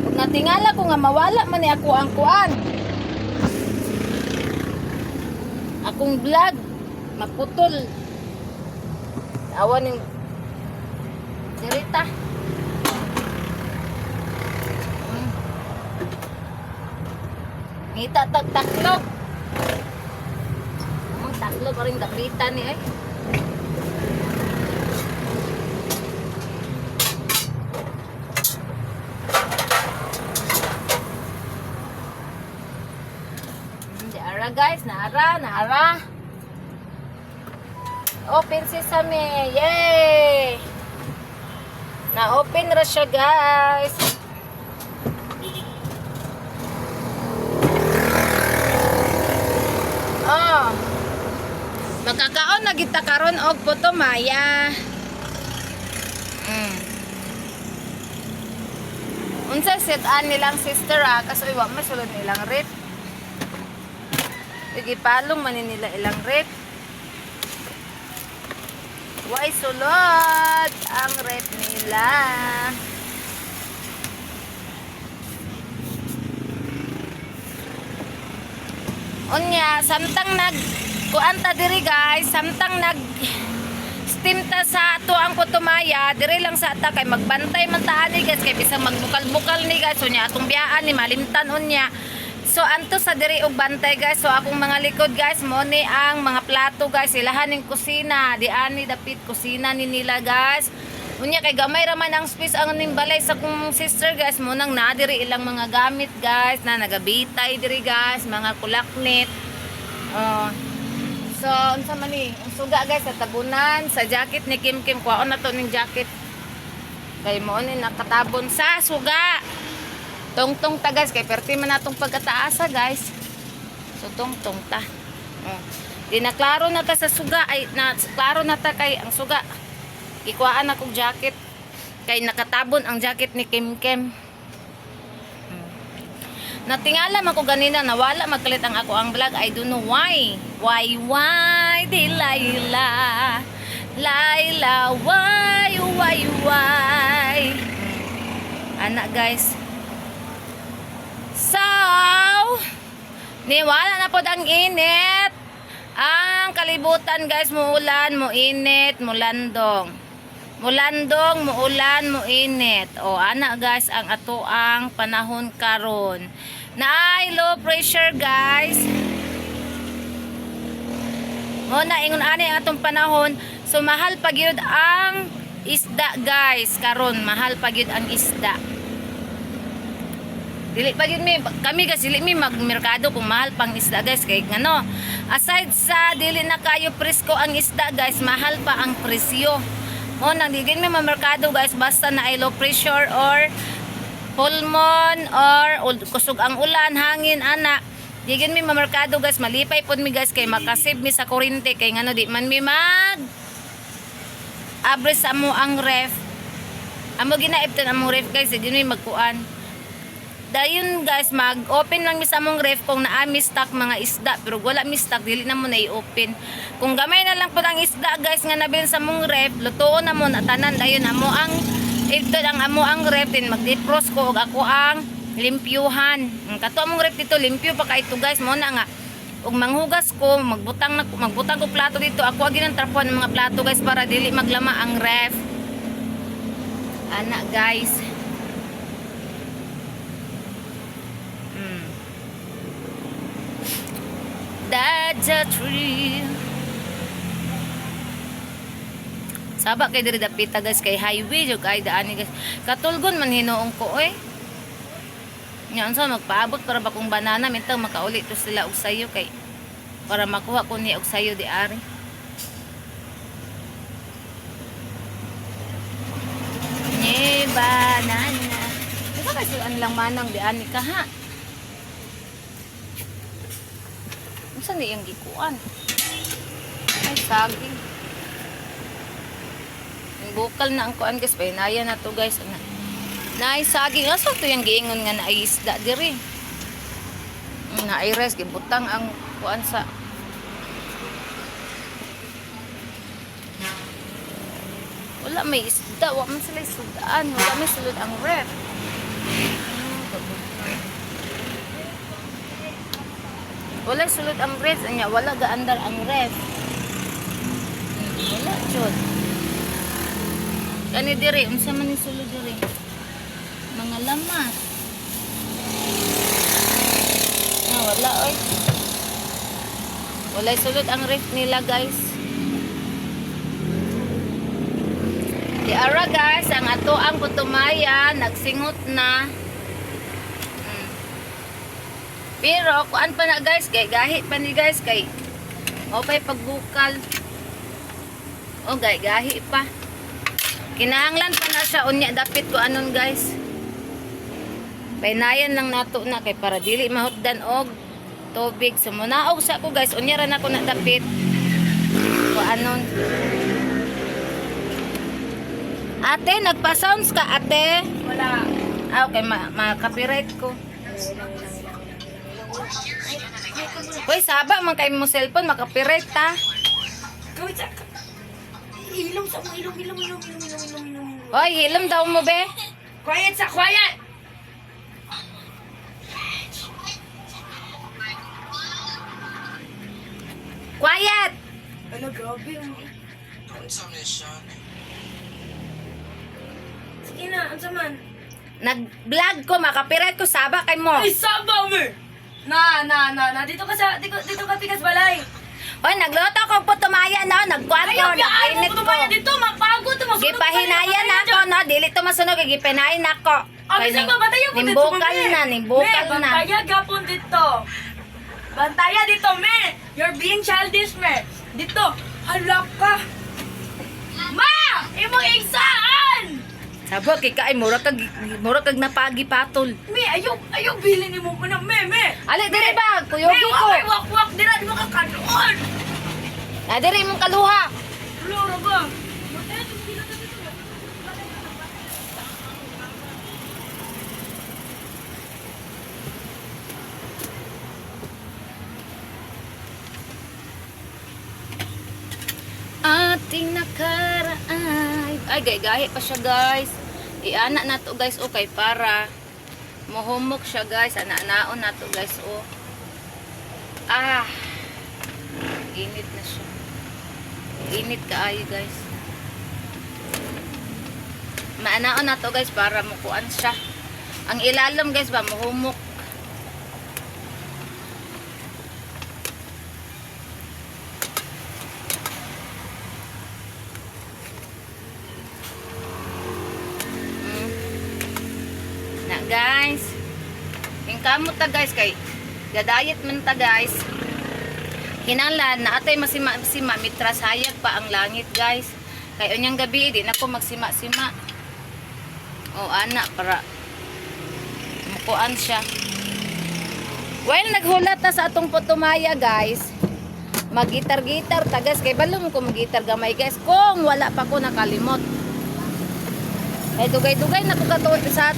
A: Kung natingala ko nga mawala man ni ako ang kuan. Akong vlog maputol. Awan yung dirita. Ngita taklog. Ang taklog pa rin dapitan ni ay. Naara guys, naara. Open sesame, yay! Na-open ra siya guys. Oh. Magkakaon na kita karon og Puto Maya. Unsa set-an nilang sister kaso iwa masulod nilang rate. Igipalong man nila ilang rate. Why sulod ang rate nila? Unya, samtang kuanta diri guys, samtang steam ta sa ato ang Puto Maya, diri lang sa ata kay magbantay man ta ani guys, kay bisang magbukal-bukal ni guys, unya atong biyaan ni malimtan unya. So anto sa diri og bantay guys. So akong mga likod guys mo ni ang mga plato guys, ilahan ning kusina, di ani dapit kusina ni nila guys. Unya kay gamay ra man ang space ang ning balay sa kong sister guys, mo nang na diri ilang mga gamit guys na nagabitay diri guys, mga kulaknit. So unsa man ni ang suga guys sa tabunan sa jacket ni Kim kuhaon na to ning jacket. Kay mo ni nakatabon sa suga. Tong-tong ta guys, kay perti man natong pagkataasa guys. So tong-tong ta. Di na klaro na ta sa suga, ay na klaro na ta kay ang suga. Ikuhaan akong jacket kay nakatabon ang jacket ni Kim. Natingala man ko ganina nawala magkalit ang ako ang vlog. I don't know why. Why di Laila. Laila, why? Anak guys. So, niwala na po ang init. Ang kalibutan guys, muulan, muinit, mulandong. Mulandong, muulan, muinit. O, anak guys, ang ato ang panahon karon. Naay low pressure guys. Mo na ingon ani ang atong panahon. So, mahal pagyud ang isda guys. Karon, mahal pagyud ang isda. Dili pa yun kami guys, dili mi magmerkado kung mahal pang isda guys. Kaya ngano, aside sa dili na kayo presko ang isda guys, mahal pa ang presyo. O nang digin mi mamerkado guys, basta na ay low pressure or pulmon or kusog ang ulan, hangin, ana. Digin mi mamerkado guys, malipay pod mi guys kay makasave mi sa kuryente. Kay ngano di man mi mag abres sa mo ang ref. Amo ginaiptan among ref guys, di mi magkuan. Dayon guys, mag-open lang mi sa mong ref kung naami stock mga isda. Pero wala mi stock, dili na mo na i-open. Kung gamay na lang po ang isda guys nga nabil sa mong ref, lutoon na mo na tanan. Dayon amo ang ito ang amo ang ref din mag-defrost ko og ako ang limpyuhan. Kato among ref dito limpyo pa ka ito guys, mo na nga. Ug manghugas ko, magbutang ko plato dito. Ako agi nang trapuan ng mga plato guys para dili maglama ang ref. Ana guys. That's a tree. Saba kay diri dapita guys kay highway jud kay daan ni guys. Katulgon man hinuong ko oy. Nya unsa magpaabot para ba kung banana mintang makauli to sila og sayo kay para makuha ko ni og sayo di ari. Ni banana. Ito kasi ang lang manang di ani ka ha. Unsa ni yung gikuan? Ay saging. Bukal na ang kuan guys, pahinaya na to guys. Naay saging, aso to yung giingon nga naay isda diri. Naay rice, gibutang ang kuan sa wala may isda, wala man sila isudaan, wala may sulod ang ref. Wala sulod ang ref, anya wala gaandar ang ref. Wala jud. Kani diri, unsa man ni sulod diri? Mga lamas. Wala oy. Wala sulod ang ref nila guys. Di ara guys, ang ato ang putumaya nagsingot na. Pero kuan pa na guys, kay gahi pa ni guys kay opay pagbukal. O gahi pa. Kinahanglan pa na siya unya dapit ko anon guys. Painayan lang nato na kay para dili mahutdan og tubig. So munaog sa ko guys, unya ra na ko na dapit. Ko anon. Ate, nagpa-sounds ka ate?
C: Wala.
A: Ah, okay, ma-copyright ko. Uy, saba man kay mo cellphone, ma-copyright ta.
C: Gawin sa... Ilong sa mo, ilong.
A: Hoy, hilom daw mo be.
C: Quiet sa quiet!
A: Quiet!
C: Ano, grabe. Sige na, ang saman.
A: Nag-vlog ko, ma-copyright ko, saba kay mo.
C: Ay, sabaw mo! Na. Dito ka pikas balay.
A: Hoy, nagluto ko po tumaya no, nagkuan ko, nag-init ko.
C: Dito, mapagod.
A: Gipahinayan ako no, dili to masunog, gipinahin ako.
C: Abi sa bantaya po dito.
A: Nimbukal na.
C: Bantaya gapon dito. Bantaya dito, me. You're being childish, me. Dito. Halak ka. Ma! Imong igsaan!
A: Sabo kay kay mura kag napagi patol.
C: Me, ayaw bilin ni mo ko na, me.
A: Ali diri ba, kuyogi ko.
C: Wak, dira di mo ka kanon.
A: Na diri mong kaluha.
C: Loro ba?
A: Ating nakaraan. Ay, gahi pa siya guys. Iana na to guys, okay, para muhumok siya guys. Ana-anaon na to guys, oh. Ah. Init na siya. Init kaayo guys. Maanaon na to guys para mukuan siya. Ang ilalim guys ba, muhumok. Na guys, yung kamot ta guys kay gadayet man ta guys. Hinanglan na atay masima mitras hayag pa ang langit guys. Kay unyang gabi di na ko magsima-sima. O ana para mukuan siya. While naghulat ta sa atong putumaya guys, magitar-gitar ta guys kay balong ko magitar gamay guys kung wala pa ko nakalimot. Ay dugay-dugay na ko sa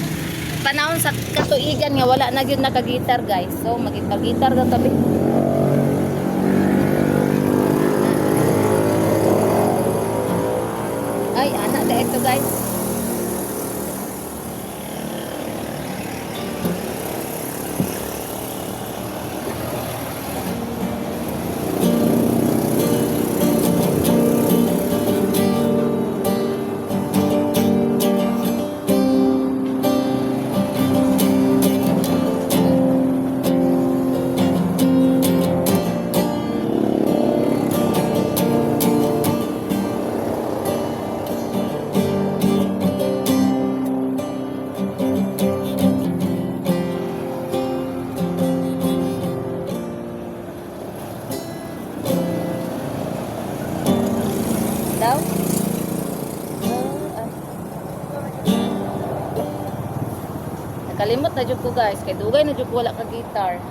A: panahon sa katuigan nga wala na gyud nakagitar guys. So magitar-gitar daw tabi. Ay anak da ito guys. Nakalimot na jud ko guys, kay dugay na jud ko wala ka gitar.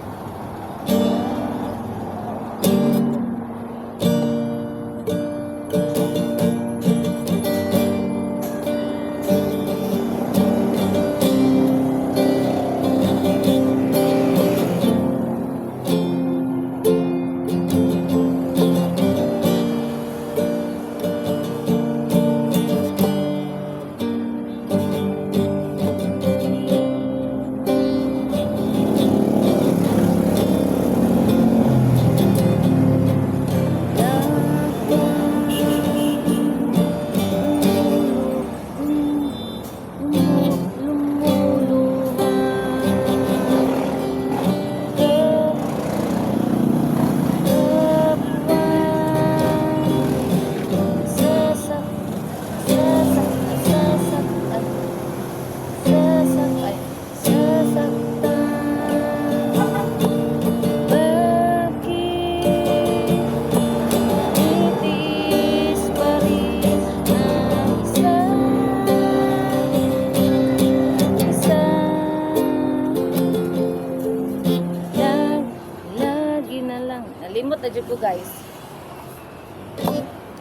A: Nalimot na jud ko guys.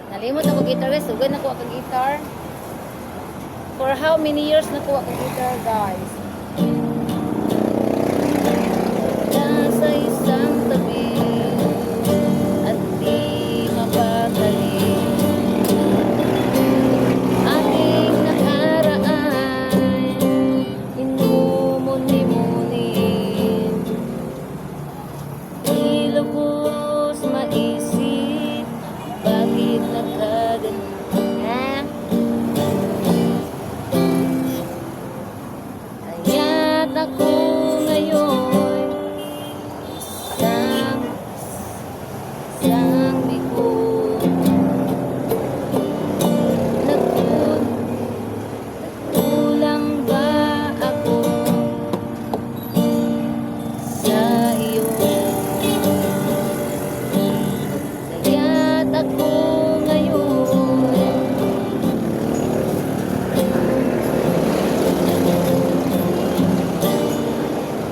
A: Nalimot ako guitar guys. Sugay na ko ang guitar. For how many years na ko ang guitar guys? Nasa isang tabi at di mapakali aking nakaraan inumuni-munin ilubos maisip bakit nagkaganyan kaya't ako ngayon isang bigo nagkulang ba ako sa iyo kaya't ako ngayon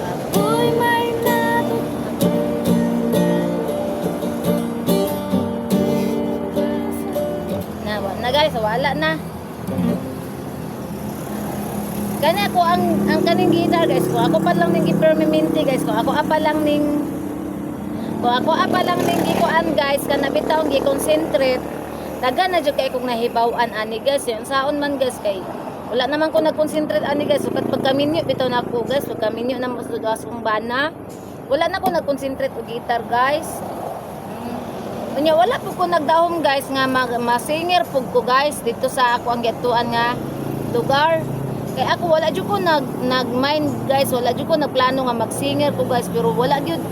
A: ako'y may na guys, wala na. Kani ako ang kaning guitar guys, ko ako pa lang ning permanente guys, ko ako apa lang ning gikuan guys, kana bitaw gi-concentrate. Daga na jud kay kog nahibaw-an ani guys, yung saon man guys kay wala naman ko nag-concentrate ani guys, sukat pagkaminyo bitaw na ako guys, pagkaminyo na masudas kong bana. Wala na ko nag-concentrate og guitar guys. Unya wala po ko nagdahom guys nga ma-singer pug ko guys dito sa ako ang gituan nga lugar. Kay ako wala jud ko nag-mind guys, wala jud ko nagplano nga mag-singer ko guys, pero wala jud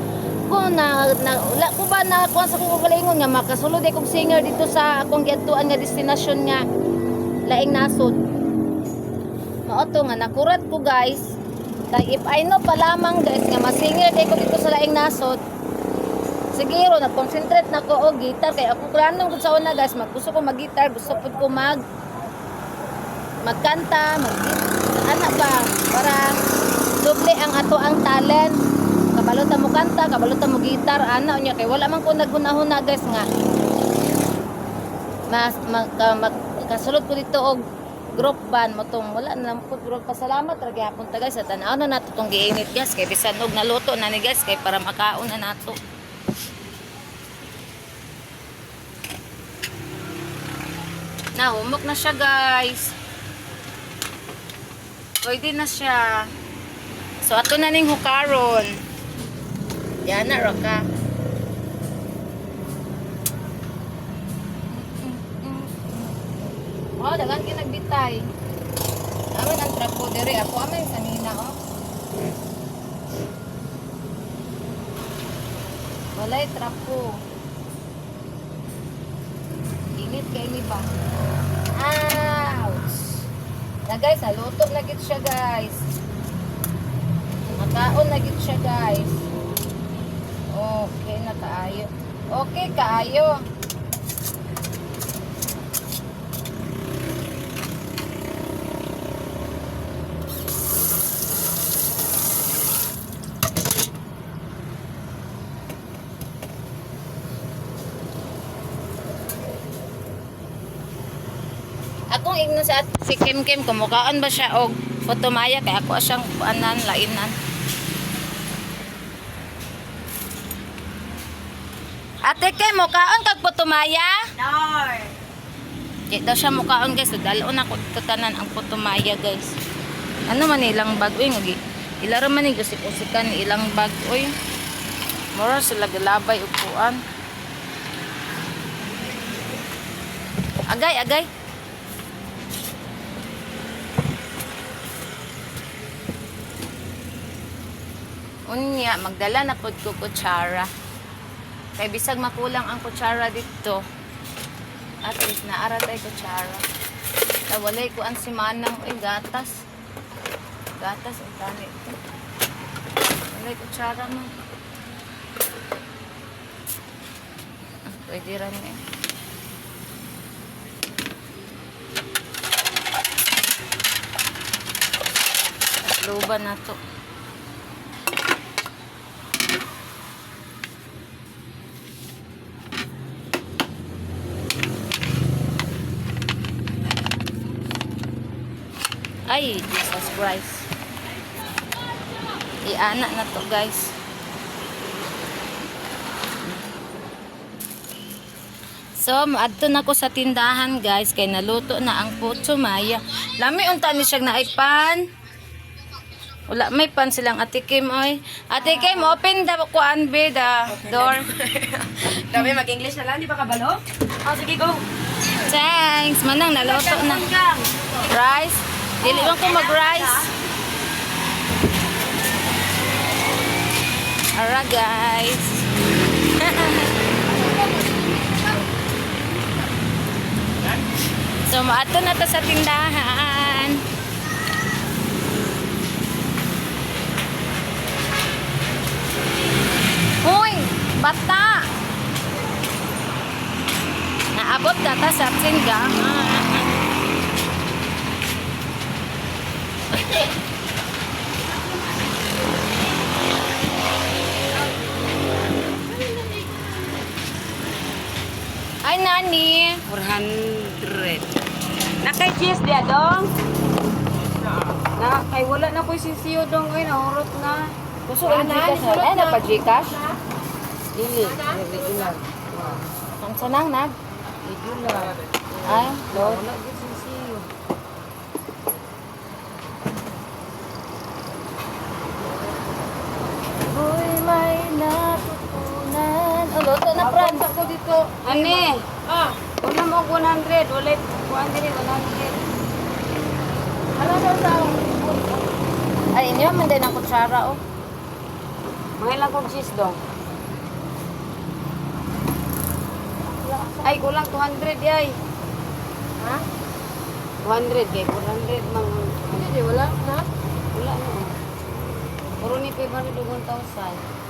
A: ko na wala ko ba na kuan sa ko kalingon nga makasulod kog singer dito sa akong gituan nga destinasyon nga laing nasod. Mao to nga nakurat ko guys. Kay if I know pa lamang guys nga ma-singer kay ko dito sa laing nasod. Siguro nag-concentrate na ko og guitar kay ako planong gud sa una guys, gusto ko mag-guitar, gusto pud ko magkanta, ana ba para doble ang ato ang talent. Kabalota mo kanta, kabalota mo gitar, ana unya kay wala man ko naghunahuna guys nga. Kasulod ko dito og group band mo tong wala na lang po, pero pasalamat ra gyapon ta guys sa tan-aw na nato tong giinit guys kay bisan og naluto na ni guys kay para makaon na nato. Nahumok na siya guys. Pwede na siya. So ato na ning hukaron. Yan na ra ka. Oh, dagan kinagbitay. Amin ang trapo dere ako amin kanina oh. Walay trapo. Init kay ni ba? Ouch! Na guys, naluto na gid siya guys. Makaon na gid siya guys. Okay na kaayo. Okay kaayo. akong igno si Kim Kim kumukaan ba siya og Putumaya kay ako siyang anan lainan. Ate Kim, mukaon kag Putumaya?
B: No.
A: Di daw siya mukaon guys, so dalon ako tutanan ang Putumaya guys. Ano man ilang bag uy ngagi. Ilaro man ni gusik-usikan ilang bag uy. Mura sila galabay upuan. Agay, agay. Unya, magdala na pod ko kutsara. Kay bisag makulang ang kutsara dito. At least naara tayo kutsara. Nawalay ko ang simanang gatas. Gatas ang tani ito. Walay kutsara mo. Pwede rin eh. Luban na to. Ay, Jesus Christ. Iana na to guys. So, maadto na ko sa tindahan guys. Kay naluto na ang Putumaya. Lami unta ni siyang naipan. Wala, may pan silang Ate Kim oy. Ate Kim, open the kuan be the door.
B: Dami mag-English na lang, di ba kabalo? Oh, sige, go.
A: Thanks. Manang naluto na. Rice. Dili lang ko mag-rice. Alright guys. So, maato na to sa tindahan. Hoy, bata. Naabot data sa tindahan. Ay, nani.
B: 400. Nakay cheese dia dong. Na kay wala na ko sisiyo dong ay nahurot na.
A: Gusto ko yung Gcash na. Ay, napa-Gcash?
B: Dili, regular.
A: Ang sanang nag.
B: Regular.
A: Ay,
B: Lord. Wala gid sisiyo.
A: Uy, may natutunan. Oh, luto na, Fran.
C: Ako dito.
B: Ani,
C: Ah,
B: una mo 100, wala 100.
C: ano daw sa
A: Ay, inyo man din ang kutsara, oh.
B: Mga ilang kong cheese dong. Ay, kulang 200 yay.
C: ha?
B: 200 kay 400 mang
C: Hindi, di wala na.
B: wala na. Puro ni 500,000.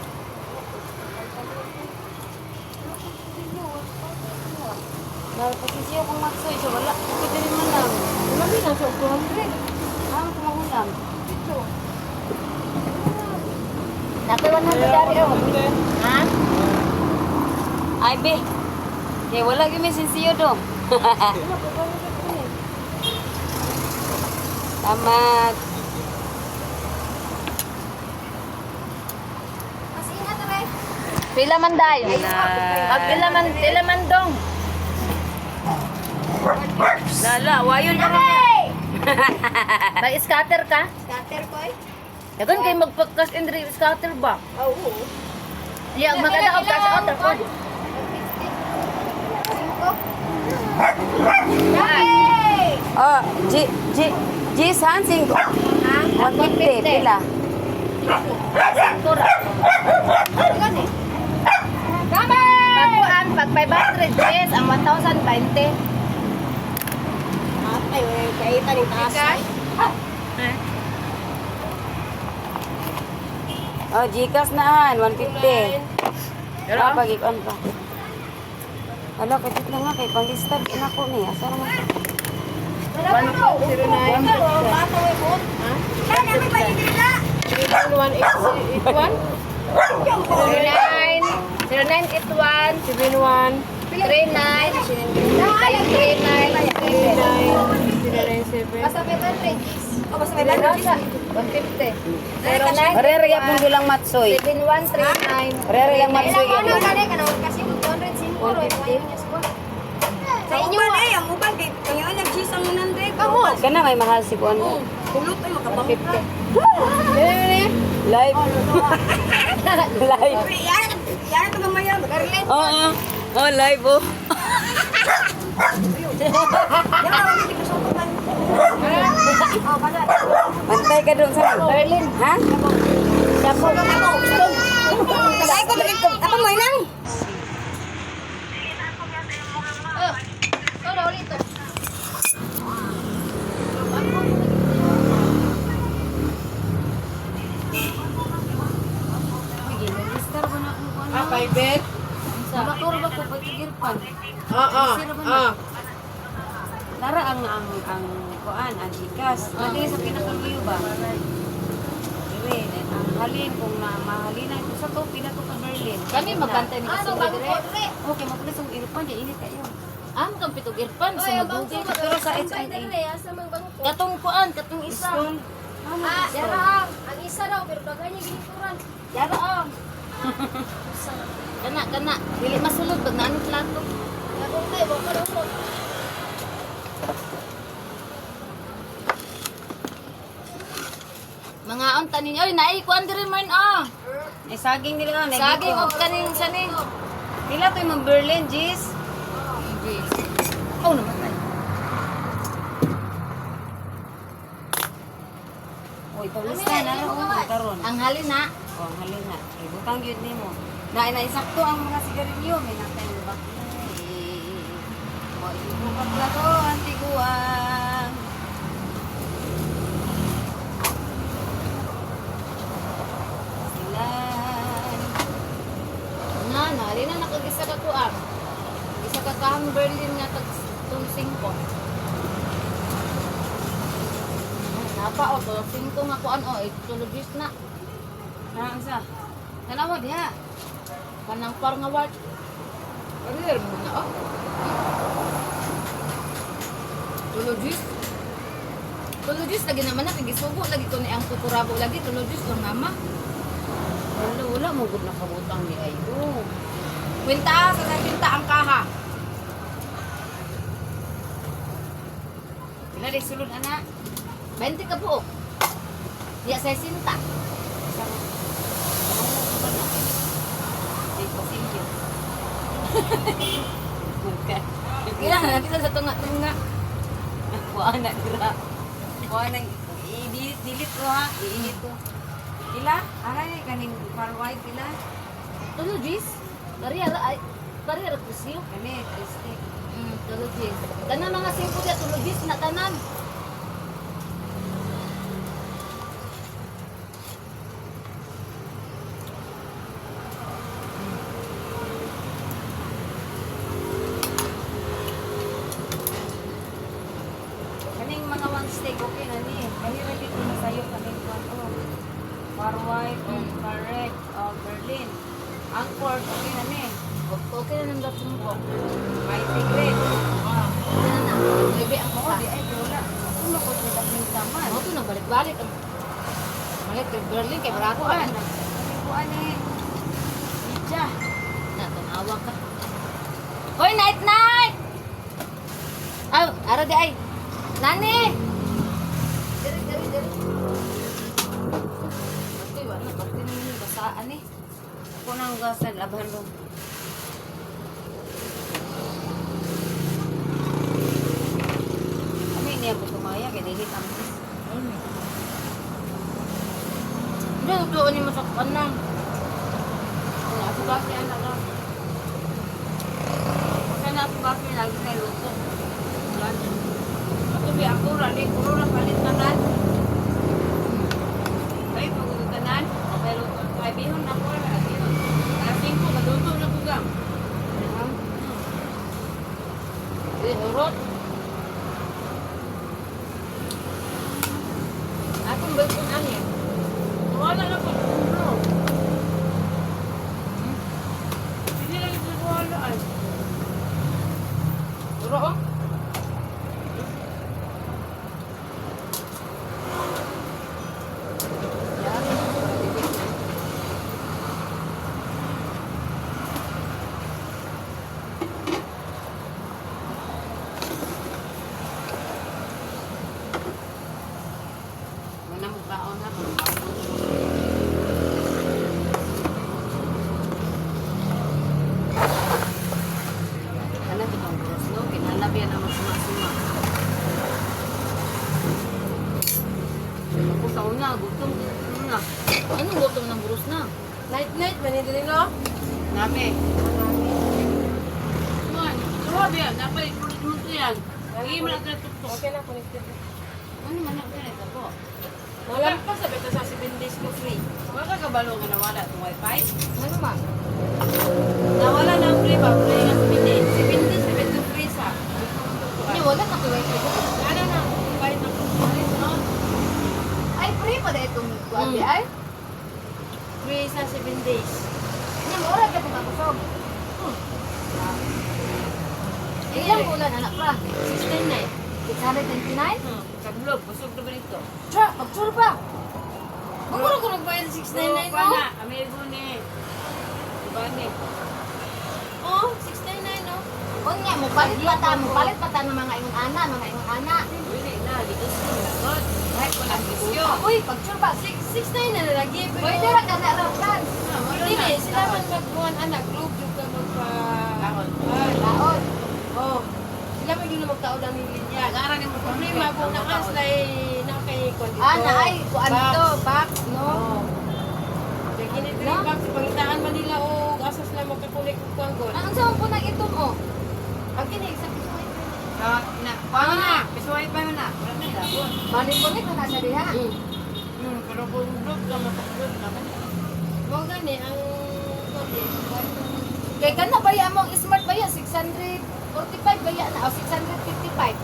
B: Dahil pati siya kung magsoy siya, wala. Pwede rin man lang.
C: Wala din ang 200.
B: Ano kumakulang?
C: Dito.
A: Nakoy 100 dari, oh. Ha?
B: Ay, be. Kaya wala yung may sinsiyo dong. Tamat.
A: Pila man day. Pag pila man dong.
B: Lala, wayon ka rin.
A: Mag-scatter ka?
C: Scatter ko eh.
A: Dagan kay magpag-cash and scatter ba?
C: Oo.
A: Iya, maganda og cash out ko.
C: Yay!
B: Oh, G Sansing.
A: Ha?
B: 150, pila.
A: Tura. Pagkuan, pag 500 Gs, ang 1,020.
C: Ay, kaita ni taas.
B: Oh, Gcash na 150. Pero pag-ikon pa. Hala, kapit na nga kay pang-listag. Inako ni, asa naman ito?
A: 0981
C: 71.
A: 39 39 39
C: Basta 500. O, basta 500. 150. Pero
B: Rere yapon bilang matsoy.
C: 7139.
B: Rere lang matsoy.
C: Ilang ano ka na kasi 200 siguro. Sa inyo ba? Ang ubang kay kaya nag-cheese ang 100. Kamu.
B: Kana may mahal si kuan.
C: Kulot ay makabang. 50.
B: Live. Live.
C: Yan ito mamaya. Garlet.
B: Oo. Oh, live oh.
C: Yan ang hindi ko suot man. Oh, bala.
B: Mantay ka doon sa
C: Berlin.
B: Ha?
C: Dapo ka mo. Kaya ko dito. Apa mo inang? Oh, ulit.
B: Register ba na kung kuan?
C: private?
B: Bakor ba ko patigirpan?
C: Ah.
B: Lara ang kuan, ang ikas. Madali sa pinakaluyo ba? Dire, ang halin kung na mahalina ito sa to, pila to ka Berlin.
A: Kami magbantay ni kasi dire.
B: Okay, mapulis ang irpan, di init kayo.
A: Am kang pitog irpan sa madugi.
B: Pero sa HIA,
A: Katong kuan, katong isa.
C: Yara ang isa daw pero daghan niya ginituran.
A: Yara ang. Kana. Dili masulod pag naano plato.
C: Yakong tay mo ka daw.
A: Mga unta ninyo. Oy, naikuan diri man ah.
B: ay saging nila na.
A: Saging og kaning saning.
B: Pila to yung Berlin, Jis?
A: Oh, namatay.
B: Uy, paulista na ro karon.
A: Ang halin na.
B: Oh, halin na. Ibutang gyud nimo. Na isakto ang mga sigarilyo, may natay mo ba? Wa ibu ka plato, antiguan. Silan.
A: Na, halin na nakagisa ka kuan. Isa ka kahang Berlin nga tag tong 5. Napa o to 5 nga kuan o itulogis na.
B: Nang sa.
A: Tanawa diha. Kanang par nga word. Ano mo na oh. Tulogis lagi naman na gisugo lagi ko ni ang kukurabo lagi tulogis ko mama.
B: Wala mo gud nakabutang ni ayo.
A: Kwenta sa kwenta ang kaha.
B: Pila di sulod ana?
A: 20 ka buok. Diya sa sinta.
B: Di pasilyo.
A: Kaya na kita sa tunga-tunga.
B: Kuha na gira. Kuha na i-delete ko ha, iinit ko. Pila? Aray kaning parway pila.
A: Tulogis. Bari ara kusyo.
B: Kani triste.
A: Tulogis. Tanan mga 5 diya tulogis na tanan.
B: Kaning mga one steak okay na ni. Kahira dito na sayo kaning kwanto. Parway o correct o Berlin. Angkor okay na ni.
A: Okay na nang datong ko.
B: May tigre. Ah.
A: Ano na? Bebe ang
B: Oo,
A: mukha.
B: di ay wala. Ano ko sa dating taman?
A: Ano to nagbalik-balik. Balik kay Berlin kay Barato
B: Kuan.
A: ah.
B: Kuan ni. Ija.
A: Natanawa ka. Hoy, night! Aw, ara di ay. Nani! Diri. Pati wala, pati na yung basaan eh.
B: Ako nang gasan laban ro. Kami niya ko tumaya kay dili tamis.
A: Hindi, doon niyo masakpan na. Ako kasi anak lang. Kasi na ako kasi lagi na luto.
B: Ako bi ako rali ko ra palit tanan. Ay pagod tanan. Pero kay bihon na ko ra bihon. Alas 5 maduto na ko gam.
A: Urot.
B: Akong bagong ani. Wala na ko bro. Hindi lang ito wala ay.
A: Urot oh.
C: na mo baon na.
B: Ano ito ang buros, no? Kinalab yan ang masuma-suma. Ako sa una, gutom na. Anong gutom ng buros na?
C: Night, manindili no?
B: Nami.
C: Man, suwabi yan. Dapat ipulot yan. Lagi mo lang tuktok. Okay na, connected.
B: Ano man ako yan ito po?
C: Malampas sabi ito sa 7 days ko free.
B: Wala ka kabalo nga nawala itong wifi?
C: Ano man?
B: Nawala na ang free ba? Free nga 7 days.
C: 7 days, sabi ito free sa.
B: Hindi, wala ka wifi.
C: Ano na? Kahit na kumalit no?
B: Ay, free pa na itong wifi ay?
C: Free sa 7 days.
B: Hindi, mura ka itong kakusog. Ilang bulan anak pa?
C: 16 na eh.
B: 629? Kablog, busog na ba nito?
C: Tra, pagtsura pa. Magkuro ko nagbayad ng 699 no?
B: Amigo ni. Diba ni?
C: Oh, 699 no?
B: Unya, mo palit pa ta ng mga ingon ana.
C: Hindi na, dito sa God.
B: Right, wala bisyo.
C: Uy, pagtsura pa. 699 na lagi.
B: Pwede ra ka na raw plan.
C: Hindi eh, sila man magbuhan anak. Group yung ka magpa...
B: Laon.
C: Oh. Sila man yung magtaon lang ni Lilia.
B: Nagara ni mo
C: Problema kung nakaslay na kay kondito.
B: Ana ay kuan to, box no.
C: Oh. Kaya ginitri box, pangitaan man nila o asas lang magkakulik kong kanggon.
B: Ang saan po nang ito mo?
C: Ang kinig sa piso ay
B: Paano na? Pisuway pa mo na. Wala na ilabon. Balik-balik na sa diha.
C: Pero kung group ka mapag-group naman. Mo gani ang
B: Kay kana ba ya mong smart ba ya 645 ba ya na o 655?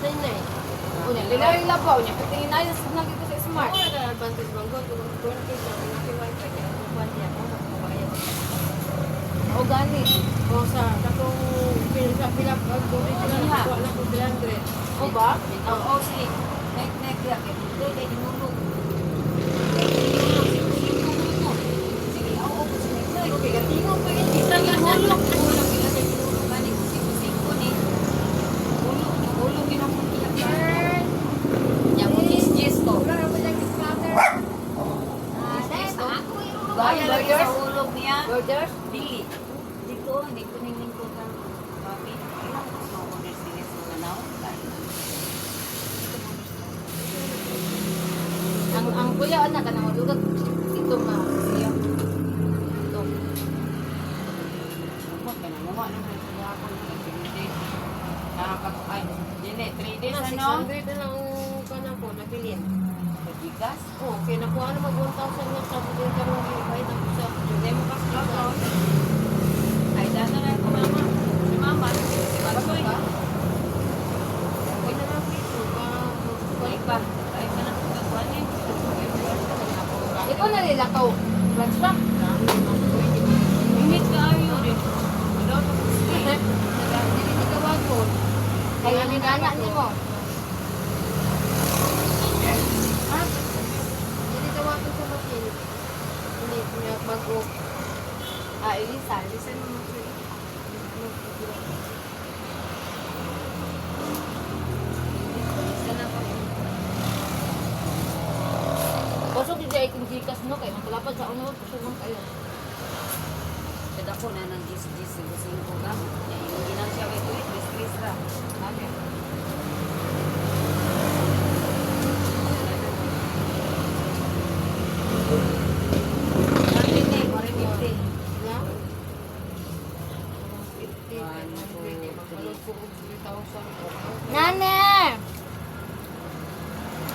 C: 699.
B: Unya lila pa unya patingin ayo sa dito sa smart.
C: Ako na advantage bang kung kung kita ang wifi kaya kuwan niya mo magbabayad.
B: O gani.
C: O sa katong sa pila pag original ko na ko 300.
B: O ba?
C: Oo, sige.
B: Nek ya kay dito kay dinulog. Sige, ako ko sige.
C: Okay, gatingo pa yun. Isa nga na lang.
B: Ulo kila sa dinulog ani ko siko ni. Ulo kinamulog ya. Ya mo gis ko.
C: Wala na ba yung splatter?
B: Bayad sa ulog niya.
C: Gorgeous?
B: Dili. Dito, hindi ko ningning ko kang papi. Ilang ko sa order sila sa Manao. Ang kuya anak ka na malugat. Ito ma. Siya. Ito. Huwag ka na nawa ng siya ako. Nakakapay. Dili, 3 days ano?
C: 600 na lang kanang ko, nabilin.
B: Pagigas.
C: Oo, kaya nakuha na mag 1,000 nga sa pagod ka rin i-buy na sa
B: Hindi mo kasi ako. Ay, dana na ko mama. Si mama. Si Basoy.
C: Huwag na lang dito.
B: Balik pa. Ay, ka na kagawa niya.
C: Ikaw na nila ka. Lunch pa?
B: Init ka ayaw rin. Wala ka po siya.
C: Nilitagawa ko.
B: Kaya ang anak niyo mo.
C: Ha? Nilitagawa ko sa masin. Hindi niya bago.
B: Elisa. Elisa mo mo siya. Elisa na pa. Pasok yung dahil kong Gcash no, kaya magkalapad sa uno, pasok lang kayo. Kada ko na ng gis-gis, gusin ko ka. Yung ginang siya, wait, tris ra. Sabi.
C: Na? 50, 100, magkalod ko og 3,000.
B: Nane!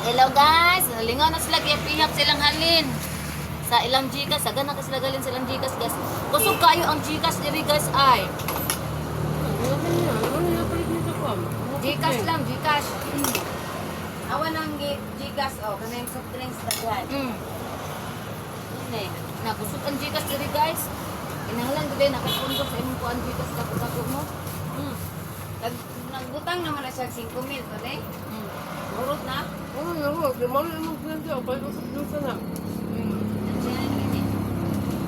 B: Hello guys! Nalingaw na sila kaya pihap silang halin. Sa ilang Gcash, saga na kasi sila galin sa ilang Gcash guys. Kusog kayo ang Gcash diri guys ay.
C: Ano niya? Ano niya palit nito ko?
B: Gcash lang, Gcash. Awan ang Gcash oh, kana yung soft drinks daghan. Nakusog ang Gcash diri guys. Kinahanglan gud nakapundo sa imong kuan Gcash dako mo. Nagbutang naman na siya 5,000 to ne. Urot na.
C: Ano na mo? Di mo lang mong pinanti ako. Palit ko sa dusa na.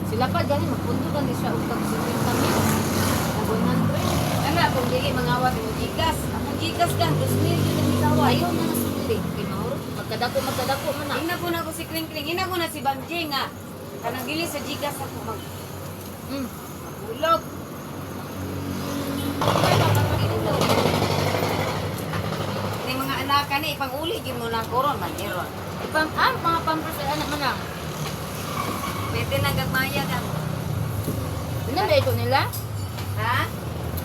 B: Sila pa gani magpundo kan siya og tag 70,000 na 100. Ana kung dili mangawat mo Gcash. Ang Gcash kan 2,000 gyud ang isawa. Ayaw na nasuli. Kay mahurot pag magkadako man na. Ina ko na ko si Kling Kling. Ina ko na si Bang J nga. Kanang dili sa gigas ako mag... Ulog. Ni mga anak ka ni, ipang-uli yun mo na koron man, Iron.
A: Mga pampers ay anak man lang.
B: Pwede na gagmaya ka.
A: Di na maego nila?
B: Ha?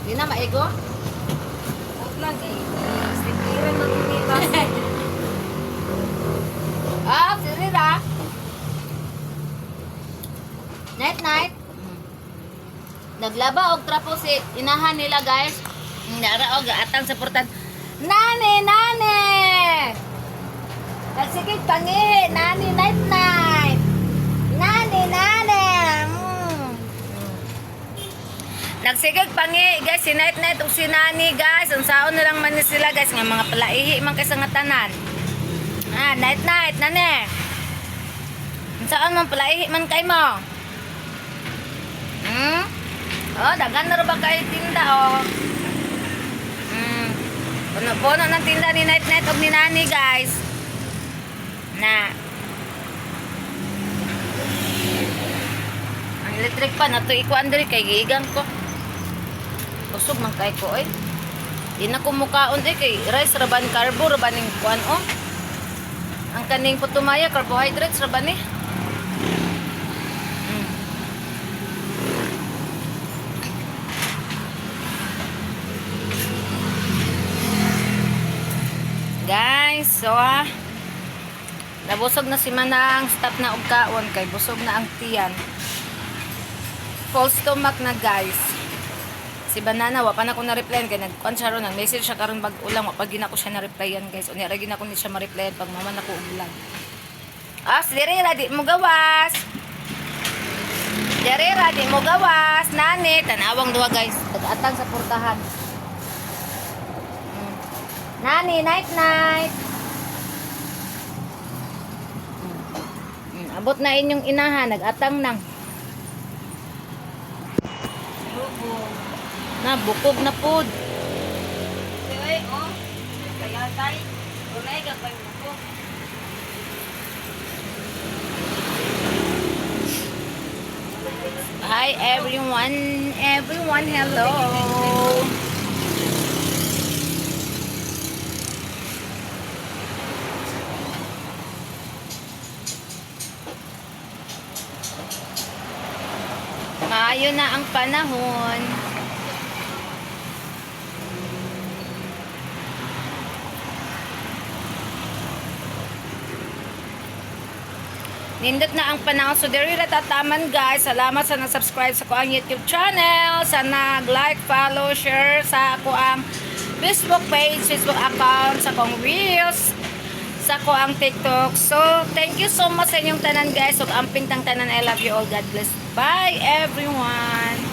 A: Di na maego?
B: Huwag lang eh. Stikiran mo kung iba.
A: Sirira. Night. Naglaba og trapo si inahan nila, guys. Nara og atang sa portan. Nani! Nagsigig pangihi, nani, night. Nani. Nagsigig pangihi, guys, si night ug si nani, guys. Unsaon na lang man ni sila, guys, nga mga palaihi man kay sa nga tanan. Night, nani. Unsaon man palaihi man kay mo? Dagan na rin ba kayo tinda, Puno-puno ng tinda ni Night o ni Nani, guys. Ang electric pa, nato ikuan diri kay giigang ko. Usog man kay ko, Di na kumukaon, kay rice, raban carbo, raban yung kuan, Ang kaning putumaya, carbohydrates, raban, Guys, so nabusog na si Manang, stop na og kaon kay busog na ang tiyan. Full stomach na, guys. Si Banana wa pa na ko na replyan kay nagkuan siya ron, nag-message siya karon bag-ulang, wa pa gina ko siya na replyan, guys. Unya ra gina ko ni siya ma-replyan pag mama na ko ulang. Dirira di mo gawas. Dirira di mo gawas, nani, tanawang duha, guys. Pag-atang sa portahan. Nani, night. Abot na inyong inahan, nag-atang nang. Bukog na pod.
B: Kaya tayo. Unay gagawin mo ko.
A: Hi everyone, hello. Maayo na ang panahon. Nindot na ang panahon. So, diri na tataman, guys. Salamat sa nag-subscribe sa ko ang YouTube channel. Sa nag-like, follow, share sa ako ang Facebook page, Facebook account, sa kong Reels, sa ko ang TikTok. So, thank you so much sa inyong tanan, guys. So, amping tang tanan. I love you all. God bless. Bye, everyone.